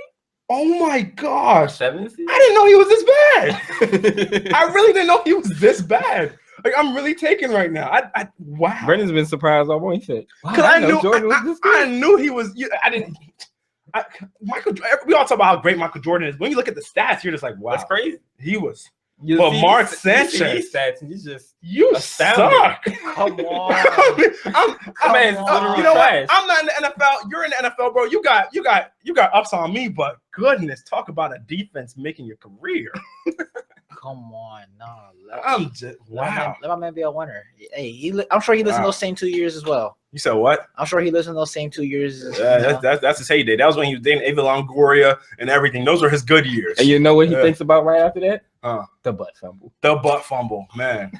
Speaker 1: Oh my gosh.
Speaker 3: 7 seasons?
Speaker 1: I didn't know he was this bad. I really didn't know he was this bad. Like, I'm really taken right now. Wow.
Speaker 3: Brandon's been surprised all morning. He said,
Speaker 1: because I knew Jordan was this good. I knew he was. Michael. We all talk about how great Michael Jordan is. When you look at the stats, you're just like, wow,
Speaker 3: that's crazy.
Speaker 1: He was. But Mark Sanchez, you suck.
Speaker 2: Come on.
Speaker 1: You know what? I'm not in the NFL. You're in the NFL, bro. You got ups on me, but goodness, talk about a defense making your career.
Speaker 2: Come on, no.
Speaker 1: I'm just wow.
Speaker 2: Let my man be a winner. Hey, I'm sure he listened those same 2 years as well.
Speaker 1: You said what?
Speaker 2: I'm sure he listened those same 2 years.
Speaker 1: That's his heyday. That was when he was dating Ava Longoria and everything. Those were his good years.
Speaker 3: And you know what he thinks about right after that? The butt fumble.
Speaker 1: The butt fumble, man.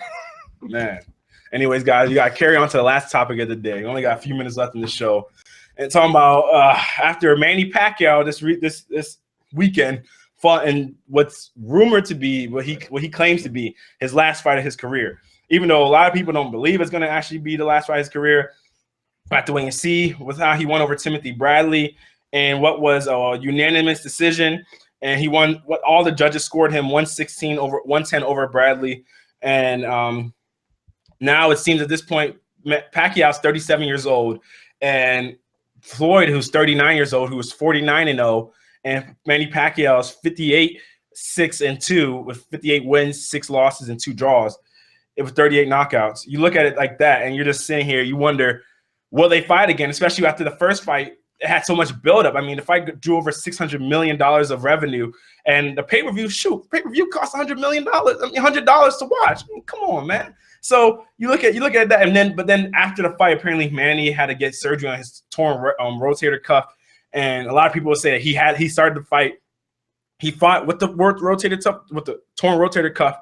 Speaker 1: Anyways, guys, you got to carry on to the last topic of the day. We only got a few minutes left in the show, and talking about after Manny Pacquiao this weekend fought in what's rumored to be what he claims to be his last fight of his career. Even though a lot of people don't believe it's going to actually be the last fight of his career, I have to wait and see with how he won over Timothy Bradley and what was a unanimous decision. And he won. What all the judges scored him 110 over Bradley, and now it seems at this point Pacquiao's 37 years old, and Floyd, who's 39 years old, who was 49-0, and Manny Pacquiao's 58-6-2 with 58 wins, 6 losses, and 2 draws. It was 38 knockouts. You look at it like that, and you're just sitting here. You wonder, will they fight again? Especially after the first fight. It had so much buildup. I mean, the fight drew over $600 million of revenue, and the pay-per-view cost $100 million. $100 to watch. I mean, come on, man. So you look at that, but then after the fight, apparently Manny had to get surgery on his torn rotator cuff, and a lot of people will say that he started the fight. He fought with the torn rotator cuff,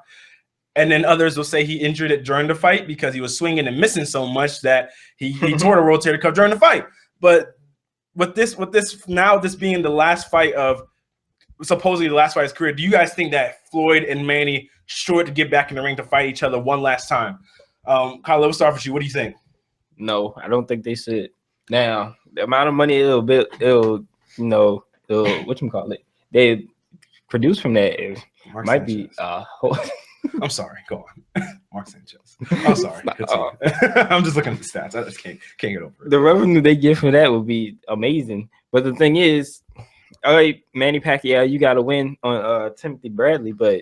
Speaker 1: and then others will say he injured it during the fight because he was swinging and missing so much that he tore the rotator cuff during the fight. But with this being the last fight of supposedly the last fight of his career, do you guys think that Floyd and Manny should get back in the ring to fight each other one last time? Kyle, let's start with you. What do you think?
Speaker 3: No, I don't think they should. Now, the amount of money they produce from that
Speaker 1: Mark
Speaker 3: might
Speaker 1: Sanchez.
Speaker 3: be
Speaker 1: I'm sorry. Go on. Mark Sanchez. I'm sorry. I'm just looking at the stats. I just can't get over it.
Speaker 3: The revenue they get from that would be amazing. But the thing is, all right, Manny Pacquiao, you got to win on Timothy Bradley, but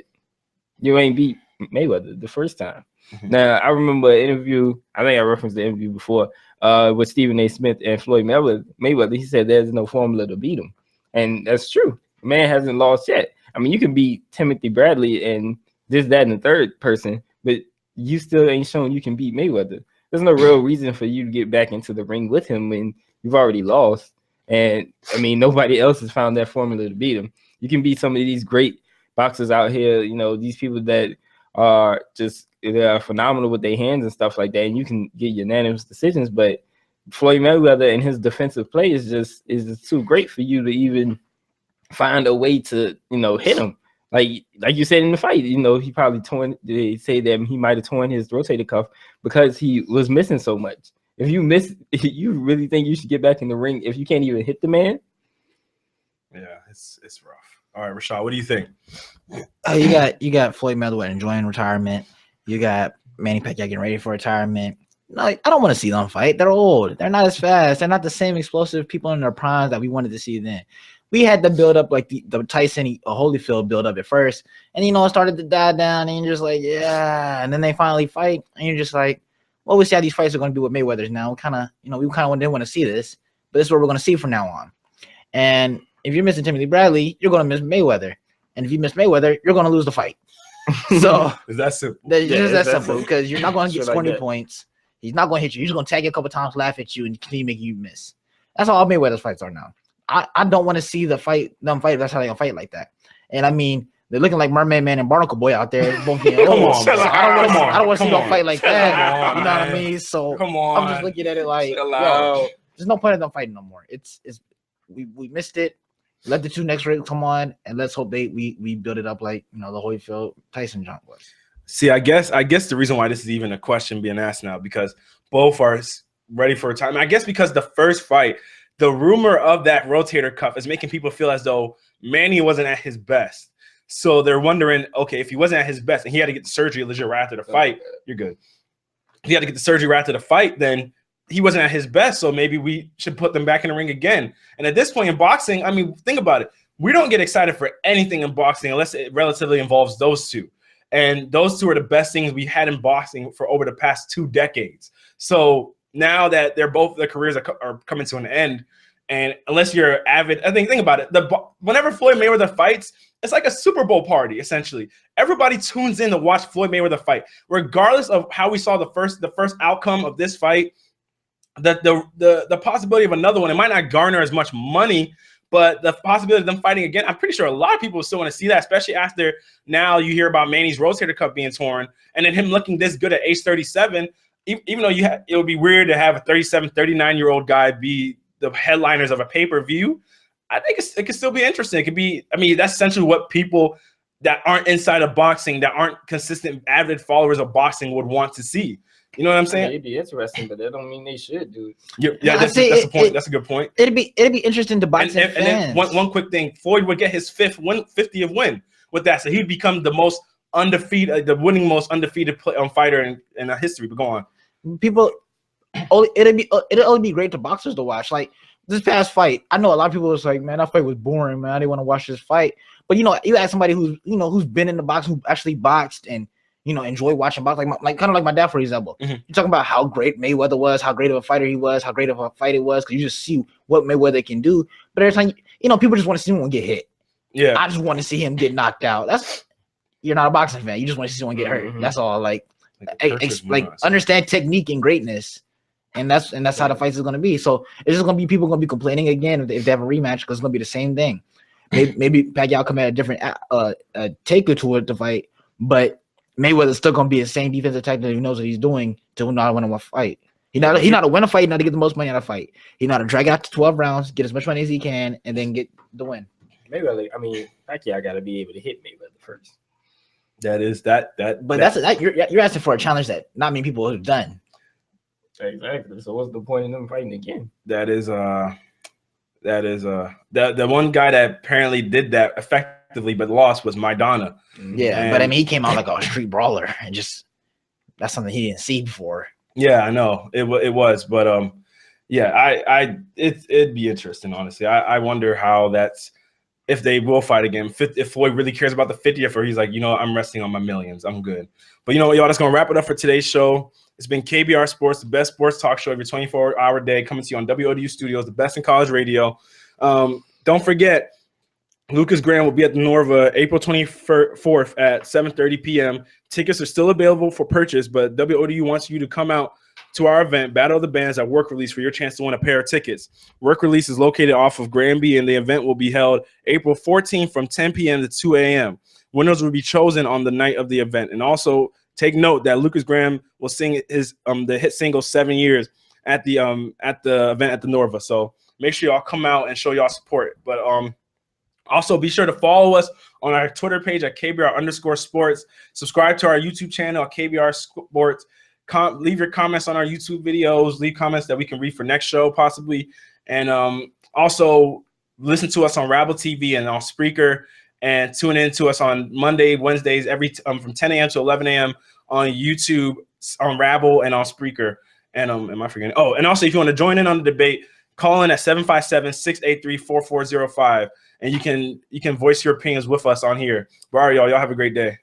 Speaker 3: you ain't beat Mayweather the first time. Mm-hmm. Now, I remember an interview, I think I referenced the interview before, with Stephen A. Smith and Floyd Mayweather. He said there's no formula to beat him. And that's true. The man hasn't lost yet. I mean, you can beat Timothy Bradley and this, that, and the third person, but you still ain't shown you can beat Mayweather. There's no real reason for you to get back into the ring with him when you've already lost. And, I mean, nobody else has found that formula to beat him. You can beat some of these great boxers out here, these people that are they're phenomenal with their hands and stuff like that, and you can get unanimous decisions, but Floyd Mayweather and his defensive play is just too great for you to even find a way to, hit him. Like you said in the fight, he probably they say that he might have torn his rotator cuff because he was missing so much. If you miss, you really think you should get back in the ring if you can't even hit the man?
Speaker 1: Yeah, it's rough. All right, Rashad, what do you think?
Speaker 2: You got Floyd Mayweather enjoying retirement. You got Manny Pacquiao getting ready for retirement. No, I don't want to see them fight. They're old. They're not as fast. They're not the same explosive people in their primes that we wanted to see then. We had the build up like the Tyson Holyfield build up at first, and it started to die down, and you're just like, yeah. And then they finally fight, and you're just like, well, we see how these fights are going to do with Mayweather's now. We kind of didn't want to see this, but this is what we're going to see from now on. And if you're missing Timothy Bradley, you're going to miss Mayweather, and if you miss Mayweather, you're going to lose the fight. So
Speaker 1: is that simple?
Speaker 2: It's just that simple because you're not going to get 20 points. He's not going to hit you. He's going to tag you a couple times, laugh at you, and continue making you miss. That's how all Mayweather's fights are now. I don't want to see them fight. That's how they're going to fight like that. And I mean, They're looking like Mermaid Man and Barnacle Boy out there. Both being
Speaker 1: Come
Speaker 2: old.
Speaker 1: on,
Speaker 2: So
Speaker 1: man.
Speaker 2: I don't want to see no
Speaker 1: on.
Speaker 2: fight like
Speaker 1: Chill
Speaker 2: that.
Speaker 1: out,
Speaker 2: You know what I
Speaker 1: man.
Speaker 2: mean? So
Speaker 1: Come on.
Speaker 2: I'm just looking at it like,
Speaker 1: Chill
Speaker 2: yo,
Speaker 1: out.
Speaker 2: there's no point in them fighting no more. It's we missed it. Let the two next race come on, and let's hope we build it up like the Holyfield Tyson jump was.
Speaker 1: See, I guess the reason why this is even a question being asked now because both are ready for a time. I guess because the first fight, the rumor of that rotator cuff is making people feel as though Manny wasn't at his best. So they're wondering, okay, if he wasn't at his best and he had to get the surgery legit right after the fight, you're good. If he had to get the surgery right after the fight, then he wasn't at his best. So maybe we should put them back in the ring again. And at this point in boxing, I mean, think about it. We don't get excited for anything in boxing unless it relatively involves those two. And those two are the best things we had in boxing for over the past 2 decades. So now that their careers are coming to an end, and unless you're avid, I think about it. Whenever Floyd Mayweather fights, it's like a Super Bowl party, essentially. Everybody tunes in to watch Floyd Mayweather fight, regardless of how we saw the first outcome of this fight. The possibility of another one, it might not garner as much money, but the possibility of them fighting again, I'm pretty sure a lot of people still want to see that, especially after now you hear about Manny's rotator cuff being torn, and then him looking this good at age 37. Even though it would be weird to have a 37, 39-year-old guy be the headliners of a pay-per-view, I think it could still be interesting. It could be, I mean, that's essentially what people that aren't inside of boxing, that aren't consistent, avid followers of boxing would want to see. You know what I'm saying?
Speaker 3: It'd be interesting, but that don't mean they should, dude.
Speaker 1: Yeah, that's the point. That's a good point.
Speaker 2: It'd be interesting to boxing fans.
Speaker 1: And then one quick thing, Floyd would get his 50th win with that, so he'd become the most undefeated, the winning most undefeated fighter in history. But go on.
Speaker 2: People, it'll only be great to boxers to watch. Like this past fight, I know a lot of people was like, man, that fight was boring, man. I didn't want to watch this fight. But you ask somebody who's been in the boxing, who actually boxed and enjoy watching boxing, like kind of like my dad, for example.
Speaker 1: Mm-hmm.
Speaker 2: You're talking about how great Mayweather was, how great of a fighter he was, how great of a fight it was, because you just see what Mayweather can do. But every time, people just want to see someone get hit.
Speaker 1: Yeah,
Speaker 2: I just want to see him get knocked out. You're not a boxing fan. You just want to see someone get hurt.
Speaker 1: Mm-hmm.
Speaker 2: That's all. Like understand technique and greatness, and that's how the fights is going to be. So it's just going to be people going to be complaining again if they have a rematch, because it's going to be the same thing. Maybe Pacquiao come at a different taker to the fight, but Mayweather's still going to be the same defensive type that he knows what he's doing to not win a fight. He not to win a fight, not to get the most money out of a fight. He not to drag out to 12 rounds, get as much money as he can, and then get the win.
Speaker 3: Mayweather, Pacquiao got to be able to hit Mayweather first.
Speaker 1: That is that.
Speaker 2: But you're asking for a challenge that not many people have done.
Speaker 3: Exactly. So what's the point in them fighting again?
Speaker 1: The one guy that apparently did that effectively but lost was Maidana.
Speaker 2: Yeah, but he came out like a street brawler, and just that's something he didn't see before.
Speaker 1: Yeah, I know it was, but yeah, it'd be interesting, honestly. I wonder how if they will fight again. If Floyd really cares about the 50th, or he's like, I'm resting on my millions, I'm good. But y'all, that's gonna wrap it up for today's show. It's been KBR Sports, the best sports talk show every 24-hour day, coming to you on WODU Studios, the best in college radio. Don't forget, Lucas Graham will be at the Norva April 24th at 7:30 p.m. Tickets are still available for purchase, but WODU wants you to come out to our event, Battle of the Bands at Work Release, for your chance to win a pair of tickets. Work Release is located off of Granby, and the event will be held April 14th from 10 p.m. to 2 a.m. Winners will be chosen on the night of the event. And also take note that Lucas Graham will sing his the hit single 7 Years at the event at the Norva. So make sure y'all come out and show y'all support. But also be sure to follow us on our Twitter page at KBR_sports. Subscribe to our YouTube channel at KBR Sports. Leave your comments on our YouTube videos. Leave comments that we can read for next show possibly. And also listen to us on Rabble TV and on Spreaker. And tune in to us on Monday, Wednesdays, from 10 a.m. to 11 a.m. on YouTube, on Rabble, and on Spreaker. And am I forgetting? Oh, and also if you want to join in on the debate, call in at 757-683-4405. And you can voice your opinions with us on here. But all right, y'all have a great day.